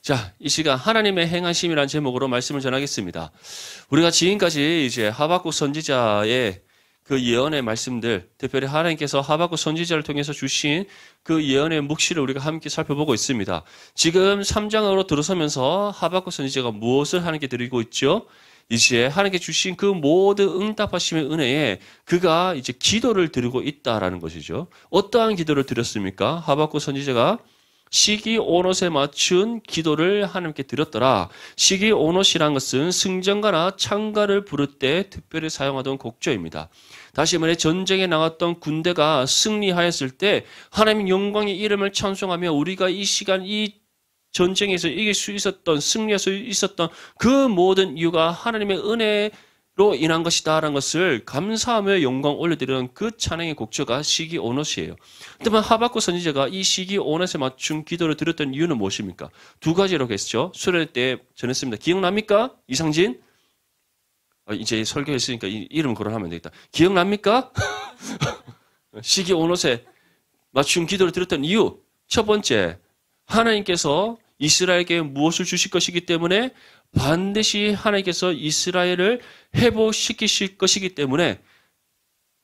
자, 이 시간 하나님의 행하심이라는 제목으로 말씀을 전하겠습니다. 우리가 지금까지 이제 하박국 선지자의 그 예언의 말씀들, 특별히 하나님께서 하박국 선지자를 통해서 주신 그 예언의 묵시를 우리가 함께 살펴보고 있습니다. 지금 3장으로 들어서면서 하박국 선지자가 무엇을 하나님께 드리고 있죠? 이제 하나님께 주신 그 모든 응답하심의 은혜에 그가 이제 기도를 드리고 있다라는 것이죠. 어떠한 기도를 드렸습니까? 하박국 선지자가 시기 오롯에 맞춘 기도를 하나님께 드렸더라. 시기 오롯이란 것은 승전가나 창가를 부를 때 특별히 사용하던 곡조입니다. 다시 말해 전쟁에 나갔던 군대가 승리하였을 때 하나님 영광의 이름을 찬송하며 우리가 이 시간 이 전쟁에서 이길 수 있었던, 승리할 수 있었던 그 모든 이유가 하나님의 은혜로 인한 것이다 라는 것을 감사하며 영광 올려드리는 그 찬양의 곡조가 시기 오롯이에요. 그렇다면 하박국 선지자가 이 시기 오롯에 맞춘 기도를 드렸던 이유는 무엇입니까? 두 가지로 했죠. 수련회 때 전했습니다. 기억납니까? 이상진? 이제 설교했으니까 이름 거론하면 되겠다. 기억납니까? 시기 오롯에 맞춘 기도를 드렸던 이유. 첫 번째, 하나님께서 이스라엘에게 무엇을 주실 것이기 때문에 반드시 하나님께서 이스라엘을 회복시키실 것이기 때문에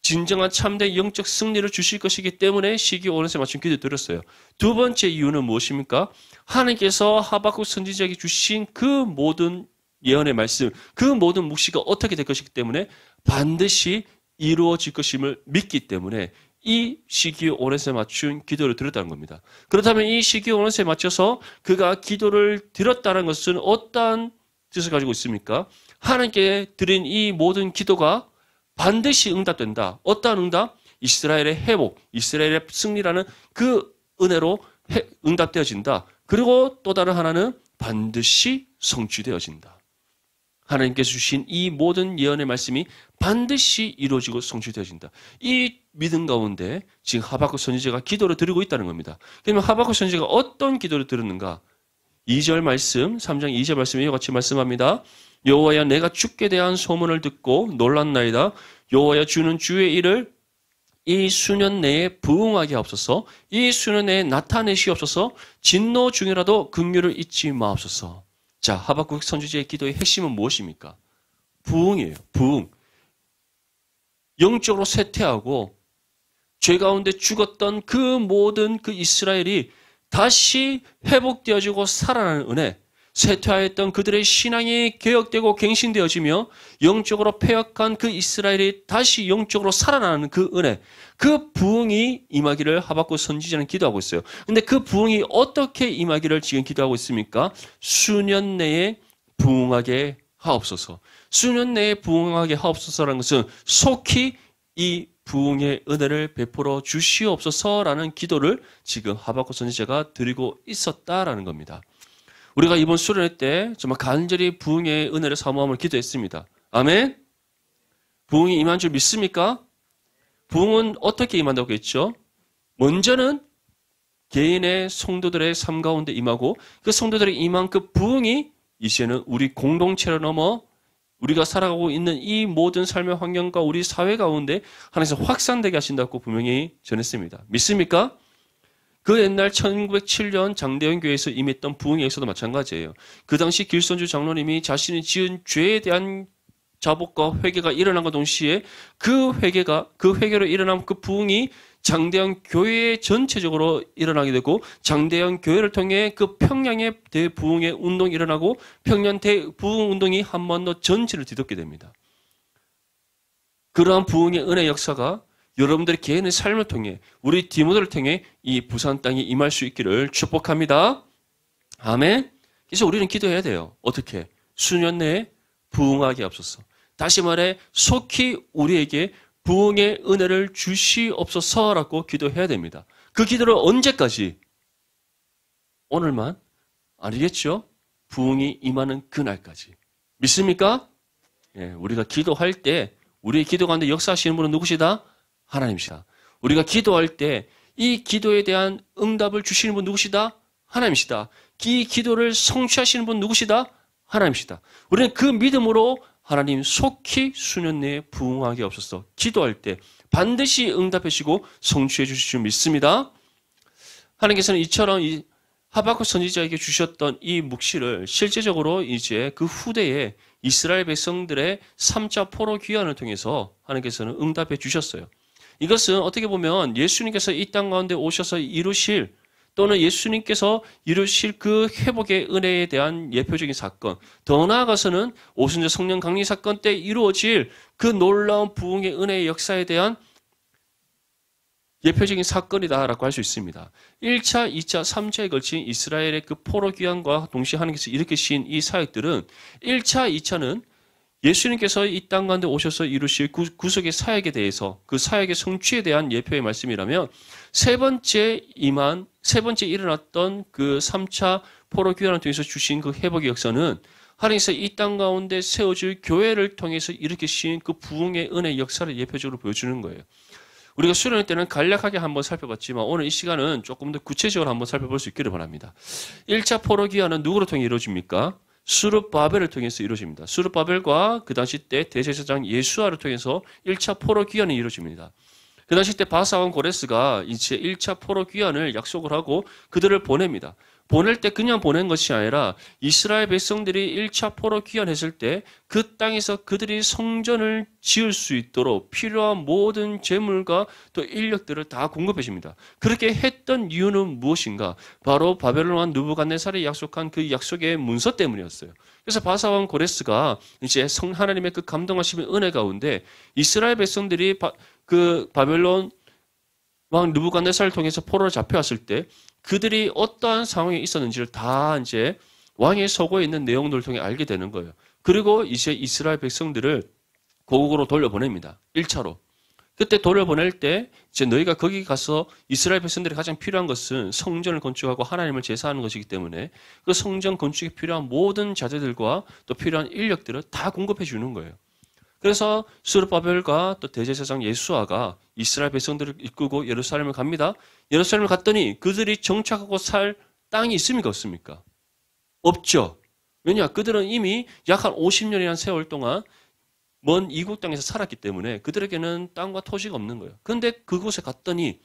진정한 참된 영적 승리를 주실 것이기 때문에 시기 오롯에 맞춘 기도를 드렸어요. 두 번째 이유는 무엇입니까? 하나님께서 하박국 선지자에게 주신 그 모든 예언의 말씀, 그 모든 묵시가 어떻게 될 것이기 때문에 반드시 이루어질 것임을 믿기 때문에 이 시기 오롯에 맞춘 기도를 드렸다는 겁니다. 그렇다면 이 시기 오롯에 맞춰서 그가 기도를 드렸다는 것은 어떠한 뜻을 가지고 있습니까? 하나님께 드린 이 모든 기도가 반드시 응답된다. 어떠한 응답? 이스라엘의 회복, 이스라엘의 승리라는 그 은혜로 응답되어진다. 그리고 또 다른 하나는 반드시 성취되어진다. 하나님께서 주신 이 모든 예언의 말씀이 반드시 이루어지고 성취되어진다. 이 믿음 가운데 지금 하박국 선지자가 기도를 드리고 있다는 겁니다. 그러면 하박국 선지자가 어떤 기도를 드렸는가? 2절 말씀, 3장 2절 말씀에 이와 같이 말씀합니다. 여호와여 내가 주께 대한 소문을 듣고 놀랐나이다. 여호와여 주는 주의 일을 이 수년 내에 부응하게 하옵소서. 이 수년 내에 나타내시옵소서. 진노 중이라도 긍휼을 잊지 마옵소서. 자, 하박국 선지자의 기도의 핵심은 무엇입니까? 부응이에요. 부응. 영적으로 쇠퇴하고 죄 가운데 죽었던 그 모든 그 이스라엘이 다시 회복되어지고 살아나는 은혜, 쇠퇴하였던 그들의 신앙이 개혁되고 갱신되어지며 영적으로 패역한 그 이스라엘이 다시 영적으로 살아나는 그 은혜, 그 부흥이 임하기를 하박국 선지자는 기도하고 있어요. 근데 그 부흥이 어떻게 임하기를 지금 기도하고 있습니까? 수년 내에 부흥하게 하옵소서. 수년 내에 부흥하게 하옵소서라는 것은 속히 이 부흥의 은혜를 베풀어 주시옵소서라는 기도를 지금 하박국 선지자가 드리고 있었다라는 겁니다. 우리가 이번 수련회 때 정말 간절히 부흥의 은혜를 사모함을 기도했습니다. 아멘? 부흥이 임한 줄 믿습니까? 부흥은 어떻게 임한다고 했죠? 먼저는 개인의 성도들의 삶 가운데 임하고 그 성도들의 임한 그 부흥이 이제는 우리 공동체를 넘어 우리가 살아가고 있는 이 모든 삶의 환경과 우리 사회 가운데 하나님께서 확산되게 하신다고 분명히 전했습니다. 믿습니까? 그 옛날 1907년 장대현 교회에서 임했던 부흥의 역사도 마찬가지예요. 그 당시 길선주 장로님이 자신이 지은 죄에 대한 자복과 회개가 일어난과 동시에 그 회개로 일어난 그 부흥이 장대현 교회 전체적으로 일어나게 되고 장대현 교회를 통해 그 평양의 대부흥의 운동이 일어나고 평양 대부흥 운동이 한반도 전체를 뒤덮게 됩니다. 그러한 부흥의 은혜 역사가 여러분들의 개인의 삶을 통해 우리 디모데를 통해 이 부산 땅에 임할 수 있기를 축복합니다. 아멘. 그래서 우리는 기도해야 돼요. 어떻게? 수년 내에 부흥하게 하옵소서. 다시 말해 속히 우리에게 부흥의 은혜를 주시옵소서라고 기도해야 됩니다. 그 기도를 언제까지? 오늘만? 아니겠죠? 부흥이 임하는 그날까지. 믿습니까? 예, 우리가 기도할 때 우리의 기도 가운데 역사하시는 분은 누구시다? 하나님이시다. 우리가 기도할 때 이 기도에 대한 응답을 주시는 분 누구시다? 하나님이시다. 이 기도를 성취하시는 분 누구시다? 하나님이시다. 우리는 그 믿음으로 하나님 속히 수년 내에 부흥하게 하옵소서. 기도할 때 반드시 응답해 주시고 성취해 주실 줄 믿습니다. 하나님께서는 이처럼 하박국 선지자에게 주셨던 이 묵시를 실제적으로 이제 그 후대에 이스라엘 백성들의 3차 포로 귀환을 통해서 하나님께서는 응답해 주셨어요. 이것은 어떻게 보면 예수님께서 이 땅 가운데 오셔서 이루실 또는 예수님께서 이루실 그 회복의 은혜에 대한 예표적인 사건, 더 나아가서는 오순절 성령 강림 사건 때 이루어질 그 놀라운 부흥의 은혜의 역사에 대한 예표적인 사건이다라고 할 수 있습니다. 1차, 2차, 3차에 걸친 이스라엘의 그 포로 귀환과 동시에 하나님께서 일으키신 이 사역들은 1차, 2차는 예수님께서 이 땅 가운데 오셔서 이루실 구속의 사역에 대해서 그 사역의 성취에 대한 예표의 말씀이라면 세 번째 일어났던 그 3차 포로 귀환을 통해서 주신 그 회복의 역사는 하나님께서 이 땅 가운데 세워질 교회를 통해서 일으키신 그 부흥의 은혜의 역사를 예표적으로 보여주는 거예요. 우리가 수련회 때는 간략하게 한번 살펴봤지만 오늘 이 시간은 조금 더 구체적으로 한번 살펴볼 수 있기를 바랍니다. 1차 포로 귀환은 누구를 통해 이루어집니까? 스룹바벨을 통해서 이루어집니다. 스룹바벨과 그 당시 때 대제사장 예수아를 통해서 1차 포로 귀환이 이루어집니다. 그 당시 때 바사왕 고레스가 이제 1차 포로 귀환을 약속을 하고 그들을 보냅니다. 보낼 때 그냥 보낸 것이 아니라 이스라엘 백성들이 1차 포로 귀환했을 때 그 땅에서 그들이 성전을 지을 수 있도록 필요한 모든 재물과 또 인력들을 다 공급해 줍니다. 그렇게 했던 이유는 무엇인가? 바로 바벨론 왕 느부갓네살이 약속한 그 약속의 문서 때문이었어요. 그래서 바사왕 고레스가 이제 하나님의 그 감동하심의 은혜 가운데 이스라엘 백성들이 그 바벨론 왕 느부갓네살을 통해서 포로를 잡혀왔을 때 그들이 어떠한 상황에 있었는지를 다 이제 왕의 서고에 있는 내용들을 통해 알게 되는 거예요. 그리고 이제 이스라엘 백성들을 고국으로 돌려보냅니다. 1차로. 그때 돌려보낼 때 이제 너희가 거기 가서 이스라엘 백성들이 가장 필요한 것은 성전을 건축하고 하나님을 제사하는 것이기 때문에 그 성전 건축에 필요한 모든 자재들과 또 필요한 인력들을 다 공급해 주는 거예요. 그래서 스룹바벨과 또 대제사장 예수아가 이스라엘 백성들을 이끌고 예루살렘을 갑니다. 예루살렘을 갔더니 그들이 정착하고 살 땅이 있습니까? 없습니까? 없죠. 왜냐? 그들은 이미 약 한 50년이라는 세월 동안 먼 이국 땅에서 살았기 때문에 그들에게는 땅과 토지가 없는 거예요. 그런데 그곳에 갔더니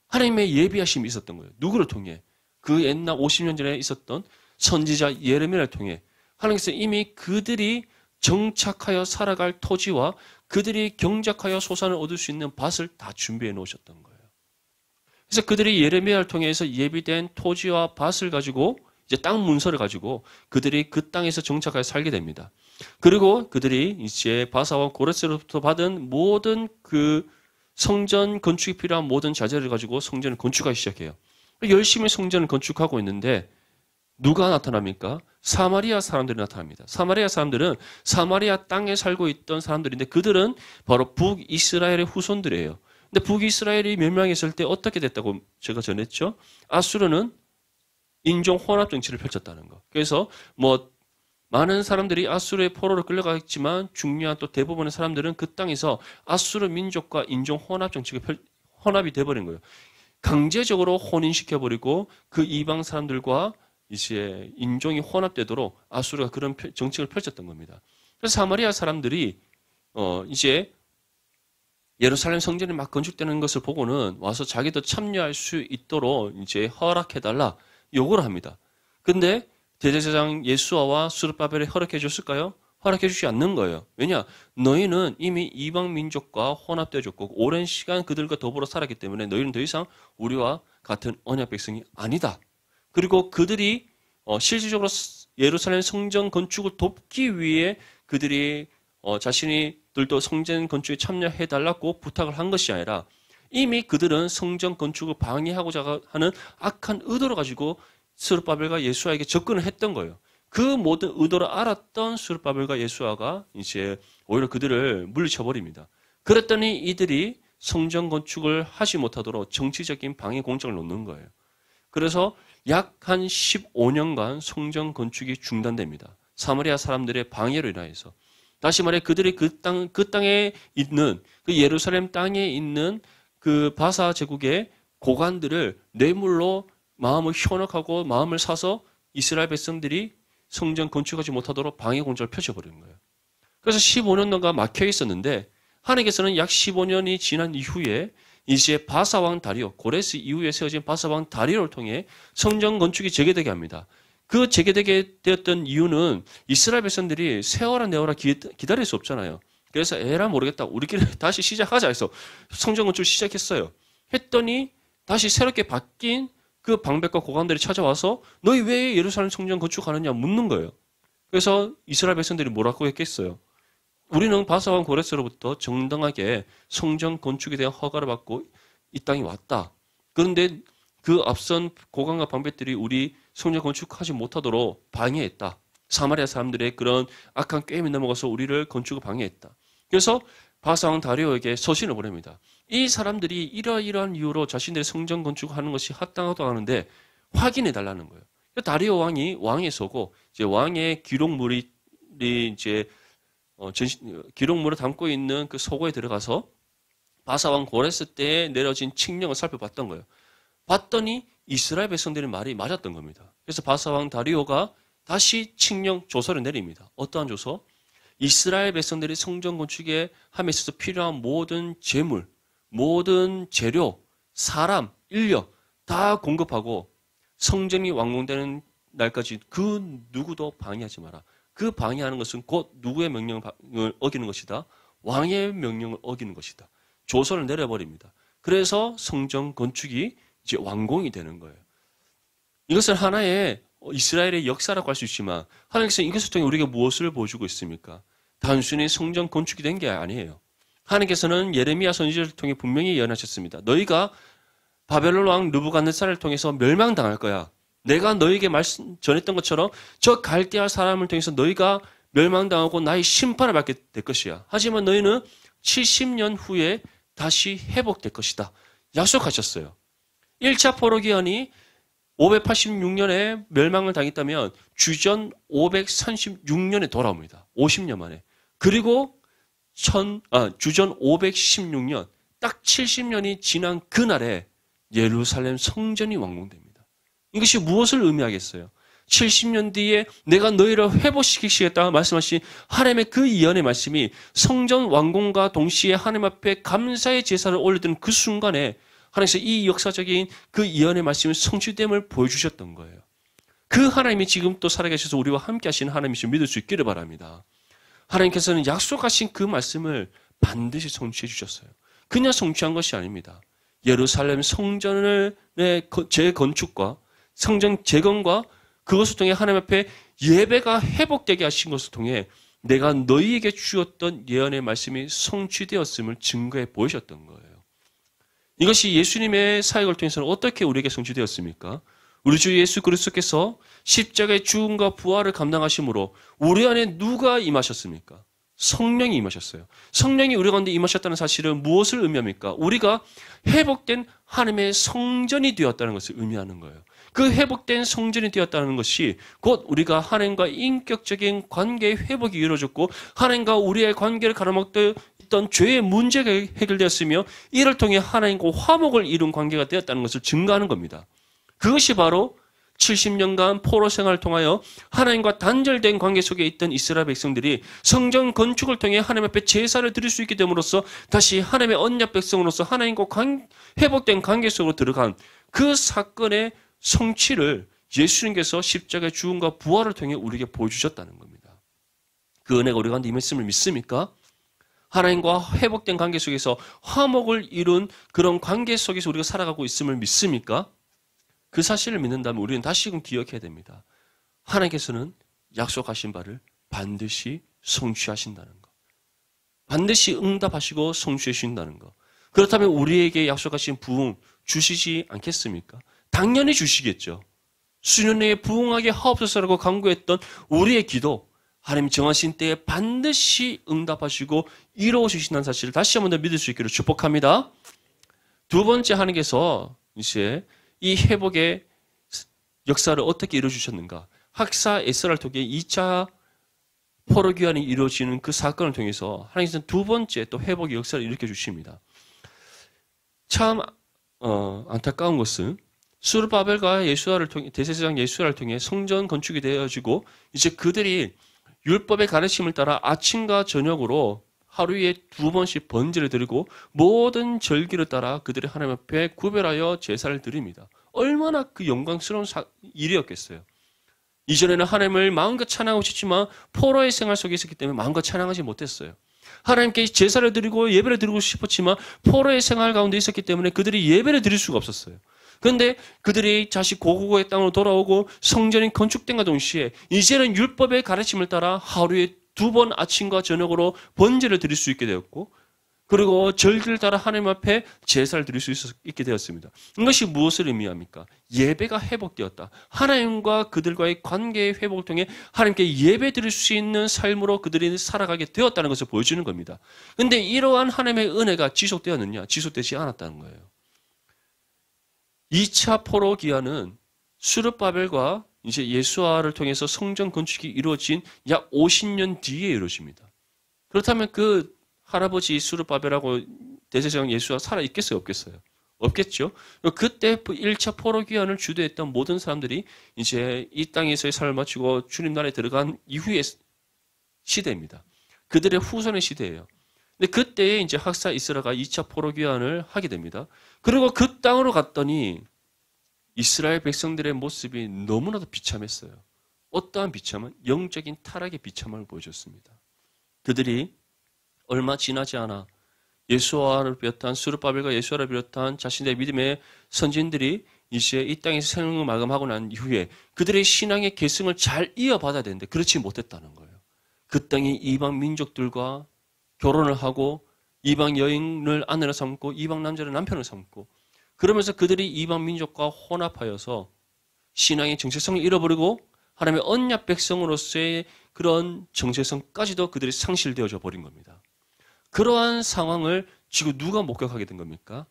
하나님의 예비하심이 있었던 거예요. 누구를 통해? 그 옛날 50년 전에 있었던 선지자 예레미야를 통해 하나님께서 이미 그들이 정착하여 살아갈 토지와 그들이 경작하여 소산을 얻을 수 있는 밭을 다 준비해 놓으셨던 거예요. 그래서 그들이 예레미야를 통해서 예비된 토지와 밭을 가지고 이제 땅 문서를 가지고 그들이 그 땅에서 정착하여 살게 됩니다. 그리고 그들이 이제 바사와 고레스로부터 받은 모든 그 성전 건축에 필요한 모든 자재를 가지고 성전을 건축하기 시작해요. 열심히 성전을 건축하고 있는데 누가 나타납니까? 사마리아 사람들이 나타납니다. 사마리아 사람들은 사마리아 땅에 살고 있던 사람들인데 그들은 바로 북이스라엘의 후손들이에요. 근데 북이스라엘이 멸망했을 때 어떻게 됐다고 제가 전했죠? 아수르는 인종 혼합 정치를 펼쳤다는 거. 그래서 많은 사람들이 아수르의 포로로 끌려가겠지만 중요한 또 대부분의 사람들은 그 땅에서 아수르 민족과 인종 혼합 정치가 혼합이 돼버린 거예요. 강제적으로 혼인시켜버리고 그 이방 사람들과 이제 인종이 혼합되도록 아수르가 그런 정책을 펼쳤던 겁니다. 그래서 사마리아 사람들이 이제 예루살렘 성전이 막 건축되는 것을 보고는 와서 자기도 참여할 수 있도록 이제 허락해달라 요구를 합니다. 근데 대제사장 예수아와 스룹바벨이 허락해 줬을까요? 허락해 주지 않는 거예요. 왜냐? 너희는 이미 이방 민족과 혼합되어졌고 오랜 시간 그들과 더불어 살았기 때문에 너희는 더 이상 우리와 같은 언약 백성이 아니다. 그리고 그들이 실질적으로 예루살렘 성전 건축을 돕기 위해 그들이 자신이들도 성전 건축에 참여해달라고 부탁을 한 것이 아니라 이미 그들은 성전 건축을 방해하고자 하는 악한 의도를 가지고 스룹바벨과 예수아에게 접근을 했던 거예요. 그 모든 의도를 알았던 스룹바벨과 예수아가 이제 오히려 그들을 물리쳐버립니다. 그랬더니 이들이 성전 건축을 하지 못하도록 정치적인 방해 공작을 놓는 거예요. 그래서 약 한 15년간 성전 건축이 중단됩니다. 사마리아 사람들의 방해로 인하여서. 다시 말해 그들이 그 땅에 있는 그 예루살렘 땅에 있는 그 바사 제국의 고관들을 뇌물로 마음을 현혹하고 마음을 사서 이스라엘 백성들이 성전 건축하지 못하도록 방해 공작을 펼쳐버리는 거예요. 그래서 15년간 막혀 있었는데 하나님께서는 약 15년이 지난 이후에 이제 바사왕 다리오, 고레스 이후에 세워진 바사왕 다리오를 통해 성전 건축이 재개되게 합니다. 그 재개되게 되었던 이유는 이스라엘 백성들이 세워라 내워라 기다릴 수 없잖아요. 그래서 에라 모르겠다. 우리끼리 다시 시작하자 해서 성전 건축을 시작했어요. 했더니 다시 새롭게 바뀐 그 방백과 고관들이 찾아와서 너희 왜 예루살렘 성전 건축하느냐 묻는 거예요. 그래서 이스라엘 백성들이 뭐라고 했겠어요? 우리는 바사왕 고레스로부터 정당하게 성전 건축에 대한 허가를 받고 이 땅에 왔다. 그런데 그 앞선 고관과 방백들이 우리 성전 건축하지 못하도록 방해했다. 사마리아 사람들의 그런 악한 꾀임이 넘어가서 우리를 건축을 방해했다. 그래서 바사왕 다리오에게 서신을 보냅니다. 이 사람들이 이러이러한 이유로 자신들의 성전 건축하는 것이 합당하다고 하는데 확인해 달라는 거예요. 다리오 왕이 왕에 서고 이제 왕의 기록물이 이제 기록물을 담고 있는 그 소고에 들어가서 바사왕 고레스 때에 내려진 칙령을 살펴봤던 거예요. 봤더니 이스라엘 백성들의 말이 맞았던 겁니다. 그래서 바사왕 다리오가 다시 칙령 조서를 내립니다. 어떠한 조서? 이스라엘 백성들이 성전 건축에 함에 있어서 필요한 모든 재물, 모든 재료, 사람, 인력 다 공급하고 성전이 완공되는 날까지 그 누구도 방해하지 마라. 그 방해하는 것은 곧 누구의 명령을 어기는 것이다. 왕의 명령을 어기는 것이다. 조서를 내려버립니다. 그래서 성전 건축이 이제 완공이 되는 거예요. 이것은 하나의 이스라엘의 역사라고 할 수 있지만 하나님께서 이것을 통해 우리에게 무엇을 보여주고 있습니까? 단순히 성전 건축이 된 게 아니에요. 하나님께서는 예레미야 선지자를 통해 분명히 예언하셨습니다. 너희가 바벨론 왕 느부갓네살을 통해서 멸망당할 거야. 내가 너희에게 전했던 것처럼 저 갈대아 사람을 통해서 너희가 멸망당하고 나의 심판을 받게 될 것이야. 하지만 너희는 70년 후에 다시 회복될 것이다. 약속하셨어요. 1차 포로기한이 586년에 멸망을 당했다면 주전 536년에 돌아옵니다. 50년 만에. 그리고 주전 516년 딱 70년이 지난 그날에 예루살렘 성전이 완공됩니다. 이것이 무엇을 의미하겠어요? 70년 뒤에 내가 너희를 회복시키시겠다 말씀하신 하나님의 그 예언의 말씀이 성전 완공과 동시에 하나님 앞에 감사의 제사를 올려드는 그 순간에 하나님께서 이 역사적인 그 예언의 말씀의 성취됨을 보여주셨던 거예요. 그 하나님이 지금 또 살아계셔서 우리와 함께 하시는 하나님이시를 믿을 수 있기를 바랍니다. 하나님께서는 약속하신 그 말씀을 반드시 성취해 주셨어요. 그냥 성취한 것이 아닙니다. 예루살렘 성전의 재건축과 성전 재건과 그것을 통해 하나님 앞에 예배가 회복되게 하신 것을 통해 내가 너희에게 주었던 예언의 말씀이 성취되었음을 증거해 보이셨던 거예요. 이것이 예수님의 사역을 통해서는 어떻게 우리에게 성취되었습니까? 우리 주 예수 그리스도께서 십자가의 죽음과 부활을 감당하심으로 우리 안에 누가 임하셨습니까? 성령이 임하셨어요. 성령이 우리 가운데 임하셨다는 사실은 무엇을 의미합니까? 우리가 회복된 하나님의 성전이 되었다는 것을 의미하는 거예요. 그 회복된 성전이 되었다는 것이 곧 우리가 하나님과 인격적인 관계의 회복이 이루어졌고 하나님과 우리의 관계를 가로막던 죄의 문제가 해결되었으며 이를 통해 하나님과 화목을 이룬 관계가 되었다는 것을 증거하는 겁니다. 그것이 바로 70년간 포로 생활을 통하여 하나님과 단절된 관계 속에 있던 이스라엘 백성들이 성전 건축을 통해 하나님 앞에 제사를 드릴 수 있게 됨으로써 다시 하나님의 언약 백성으로서 하나님과 회복된 관계 속으로 들어간 그 사건의 성취를 예수님께서 십자가의 죽음과 부활을 통해 우리에게 보여주셨다는 겁니다. 그 은혜가 우리 가운데 임했음을 믿습니까? 하나님과 회복된 관계 속에서 화목을 이룬 그런 관계 속에서 우리가 살아가고 있음을 믿습니까? 그 사실을 믿는다면 우리는 다시금 기억해야 됩니다. 하나님께서는 약속하신 바를 반드시 성취하신다는 것. 반드시 응답하시고 성취해 주신다는 것. 그렇다면 우리에게 약속하신 부흥 주시지 않겠습니까? 당연히 주시겠죠. 수년 내에 부흥하게 하옵소서라고 간구했던 우리의 기도, 하나님 정하신 때에 반드시 응답하시고 이루어 주신다는 사실을 다시 한번 더 믿을 수 있기를 축복합니다. 두 번째, 하나님께서 이제 이 회복의 역사를 어떻게 이루어 주셨는가? 학사 에스라를 통해 2차 포로기한이 이루어지는 그 사건을 통해서 하나님께서는 두 번째 또 회복의 역사를 일으켜 주십니다. 참 안타까운 것은 스룹바벨과 예수아를 통해 대제사장 예수아를 통해 성전 건축이 되어지고 이제 그들이 율법의 가르침을 따라 아침과 저녁으로 하루에 2번씩 번제를 드리고 모든 절기를 따라 그들이 하나님 앞에 구별하여 제사를 드립니다. 얼마나 그 영광스러운 일이었겠어요. 이전에는 하나님을 마음껏 찬양하고 싶지만 포로의 생활 속에 있었기 때문에 마음껏 찬양하지 못했어요. 하나님께 제사를 드리고 예배를 드리고 싶었지만 포로의 생활 가운데 있었기 때문에 그들이 예배를 드릴 수가 없었어요. 그런데 그들이 다시 고국의 땅으로 돌아오고 성전이 건축된과 동시에 이제는 율법의 가르침을 따라 하루에 2번 아침과 저녁으로 번제를 드릴 수 있게 되었고, 그리고 절기를 따라 하나님 앞에 제사를 드릴 수 있게 되었습니다. 이것이 무엇을 의미합니까? 예배가 회복되었다. 하나님과 그들과의 관계의 회복을 통해 하나님께 예배 드릴 수 있는 삶으로 그들이 살아가게 되었다는 것을 보여주는 겁니다. 그런데 이러한 하나님의 은혜가 지속되었느냐? 지속되지 않았다는 거예요. 2차 포로 기한은 수르바벨과 이제 예수아를 통해서 성전 건축이 이루어진 약 50년 뒤에 이루어집니다. 그렇다면 그 할아버지 수르바벨하고 대제사장 예수아 살아 있겠어요, 없겠어요? 없겠죠. 그때 1차 포로 기한을 주도했던 모든 사람들이 이제 이 땅에서의 삶을 마치고 주님 나라에 들어간 이후의 시대입니다. 그들의 후손의 시대예요. 근데 그때에 이제 학사 이스라가 2차 포로 기한을 하게 됩니다. 그리고 그 땅으로 갔더니 이스라엘 백성들의 모습이 너무나도 비참했어요. 어떠한 비참은? 영적인 타락의 비참함을 보여줬습니다. 그들이 얼마 지나지 않아 예수아를 비롯한 수르바벨과 예수아를 비롯한 자신의 믿음의 선진들이 이제 이 땅에서 생을 마감하고 난 이후에 그들의 신앙의 계승을 잘 이어받아야 되는데 그렇지 못했다는 거예요. 그 땅의 이방 민족들과 결혼을 하고 이방 여인을 아내로 삼고 이방 남자를 남편을 삼고 그러면서 그들이 이방 민족과 혼합하여서 신앙의 정체성을 잃어버리고 하나님의 언약 백성으로서의 그런 정체성까지도 그들이 상실되어져 버린 겁니다. 그러한 상황을 지금 누가 목격하게 된 겁니까?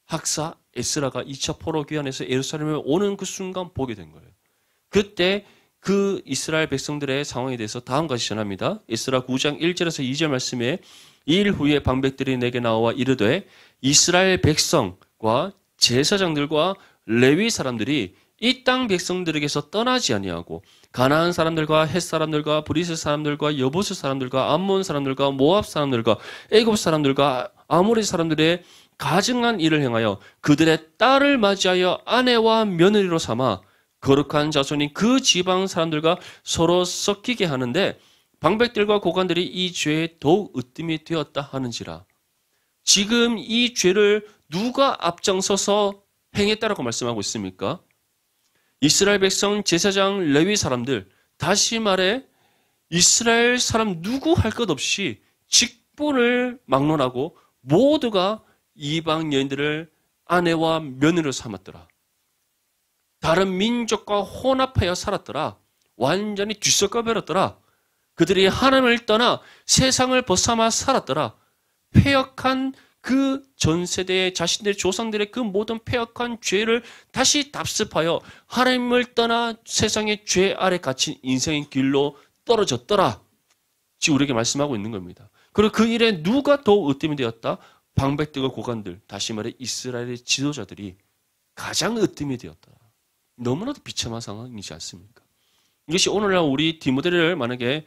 학사 에스라가 2차 포로 귀환에서 예루살렘에 오는 그 순간 보게 된 거예요. 그때 그 이스라엘 백성들의 상황에 대해서 다음과 같이 전합니다. 에스라 9장 1절에서 2절 말씀에 2일 후에 방백들이 내게 나와 이르되 이스라엘 백성과 제사장들과 레위 사람들이 이 땅 백성들에게서 떠나지 아니하고 가나안 사람들과 헷 사람들과 브리스 사람들과 여부스 사람들과 암몬 사람들과 모압 사람들과 애굽 사람들과 아모리 사람들의 가증한 일을 행하여 그들의 딸을 맞이하여 아내와 며느리로 삼아 거룩한 자손인 그 지방 사람들과 서로 섞이게 하는데 방백들과 고관들이 이 죄에 더욱 으뜸이 되었다 하는지라. 지금 이 죄를 누가 앞장서서 행했다라고 말씀하고 있습니까? 이스라엘 백성, 제사장, 레위 사람들, 다시 말해 이스라엘 사람 누구 할 것 없이 직분을 막론하고 모두가 이방 여인들을 아내와 며느리로 삼았더라. 다른 민족과 혼합하여 살았더라. 완전히 뒤섞여 버렸더라. 그들이 하나님을 떠나 세상을 벗삼아 살았더라. 폐역한 그 전 세대의 자신들의 조상들의 그 모든 폐역한 죄를 다시 답습하여 하나님을 떠나 세상의 죄 아래 갇힌 인생의 길로 떨어졌더라. 지금 우리에게 말씀하고 있는 겁니다. 그리고 그 일에 누가 더 으뜸이 되었다? 방백들과 고관들, 다시 말해 이스라엘의 지도자들이 가장 으뜸이 되었더라. 너무나도 비참한 상황이지 않습니까? 이것이 오늘날 우리 디모데를 만약에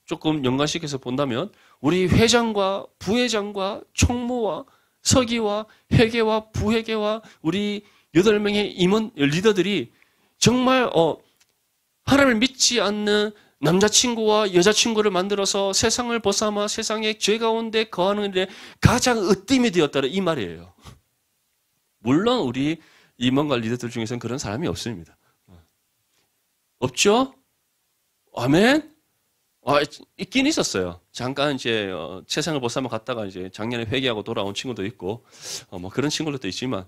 조금 연관시켜서 본다면 우리 회장과 부회장과 총무와 서기와 회계와 부회계와 우리 8명의 임원 리더들이 정말 하나님을 믿지 않는 남자친구와 여자친구를 만들어서 세상을 벗삼아 세상의 죄 가운데 거하는 일에 가장 으뜸이 되었다는 이 말이에요. 물론 우리 임원과 리더들 중에서는 그런 사람이 없습니다. 없죠? 아멘? 있긴 있었어요. 잠깐 이제 세상을 벗삼아 갔다가 이제 작년에 회개하고 돌아온 친구도 있고 뭐 그런 친구들도 있지만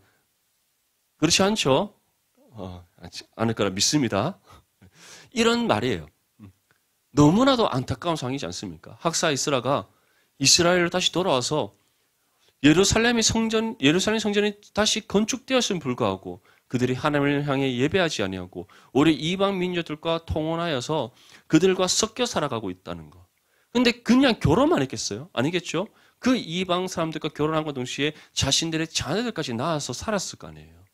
그렇지 않죠? 않을 거라 믿습니다. 이런 말이에요. 너무나도 안타까운 상황이지 않습니까? 학사 이스라가 이스라엘로 다시 돌아와서 예루살렘 성전이 다시 건축되었음에 불구하고 그들이 하나님을 향해 예배하지 아니하고 우리 이방 민족들과 통혼하여서 그들과 섞여 살아가고 있다는 거. 근데 그냥 결혼만 했겠어요? 아니겠죠? 그 이방 사람들과 결혼한과 동시에 자신들의 자녀들까지 낳아서 살았을 거 아니에요.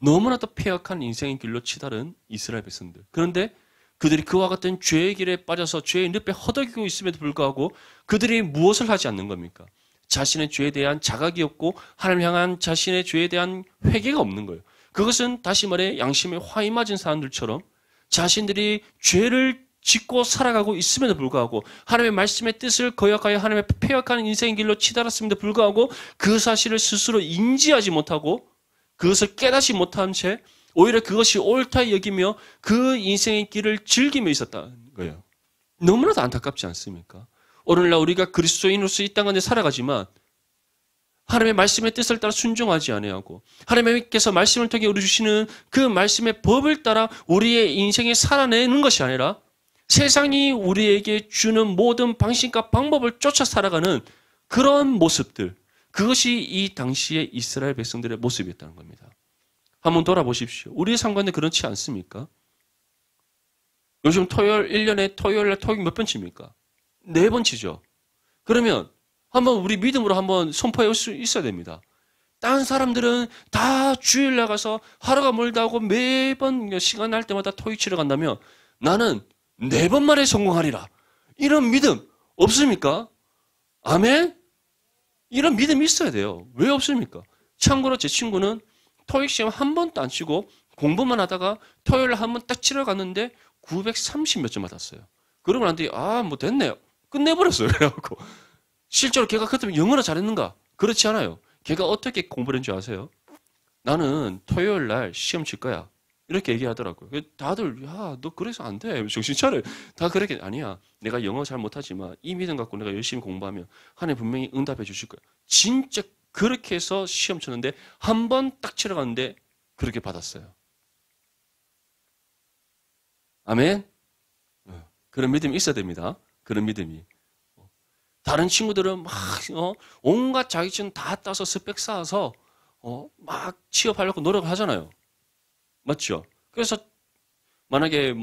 너무나도 폐역한 인생의 길로 치달은 이스라엘 백성들. 그런데 그들이 그와 같은 죄의 길에 빠져서 죄의 늪에 허덕이고 있음에도 불구하고 그들이 무엇을 하지 않는 겁니까? 자신의 죄에 대한 자각이 없고 하나님 향한 자신의 죄에 대한 회개가 없는 거예요. 그것은 다시 말해 양심에 화이 맞은 사람들처럼 자신들이 죄를 짓고 살아가고 있음에도 불구하고 하나님의 말씀의 뜻을 거역하여 하나님의 폐역한 인생의 길로 치달았음에도 불구하고 그 사실을 스스로 인지하지 못하고 그것을 깨닫지 못한 채 오히려 그것이 옳다 여기며 그 인생의 길을 즐기며 있었다는 거예요. 너무나도 안타깝지 않습니까? 오늘날 우리가 그리스도인으로서 이 땅 가운데 살아가지만 하나님의 말씀의 뜻을 따라 순종하지 아니하고 하나님께서 말씀을 통해 우리 주시는 그 말씀의 법을 따라 우리의 인생을 살아내는 것이 아니라 세상이 우리에게 주는 모든 방식과 방법을 쫓아 살아가는 그런 모습들, 그것이 이 당시의 이스라엘 백성들의 모습이었다는 겁니다. 한번 돌아보십시오. 우리의 상관은 그렇지 않습니까? 요즘 토요일, 1년에 토요일날 토익 몇 번치입니까? 4번치죠. 그러면 한번 우리 믿음으로 한번 선포할 수 있어야 됩니다. 다른 사람들은 다 주일 나가서 하루가 멀다 하고 매번 시간 날 때마다 토익 치러 간다면 나는 4번 만에 성공하리라. 이런 믿음 없습니까? 아멘? 이런 믿음이 있어야 돼요. 왜 없습니까? 참고로 제 친구는 토익 시험 한 번도 안 치고 공부만 하다가 토요일 한 번 딱 치러 갔는데 930 몇 점 받았어요. 그러고 난 뒤에 뭐 됐네요. 끝내버렸어요. 그래갖고 실제로 걔가 그렇다면 영어나 잘했는가? 그렇지 않아요. 걔가 어떻게 공부를 했는지 아세요? 나는 토요일 날 시험 칠 거야. 이렇게 얘기하더라고요. 다들 너 그래서 안 돼. 정신 차려. 다 그렇게 아니야. 내가 영어 잘 못하지만 이 믿음 갖고 내가 열심히 공부하면 하나님 분명히 응답해 주실 거야. 진짜 그렇게 해서 시험 쳤는데 한 번 딱 치러 갔는데 그렇게 받았어요. 아멘? 그런 믿음이 있어야 됩니다. 그런 믿음이. 다른 친구들은 막 온갖 자격증 다 따서 스펙 쌓아서 막 취업하려고 노력을 하잖아요. 맞죠? 그래서 만약에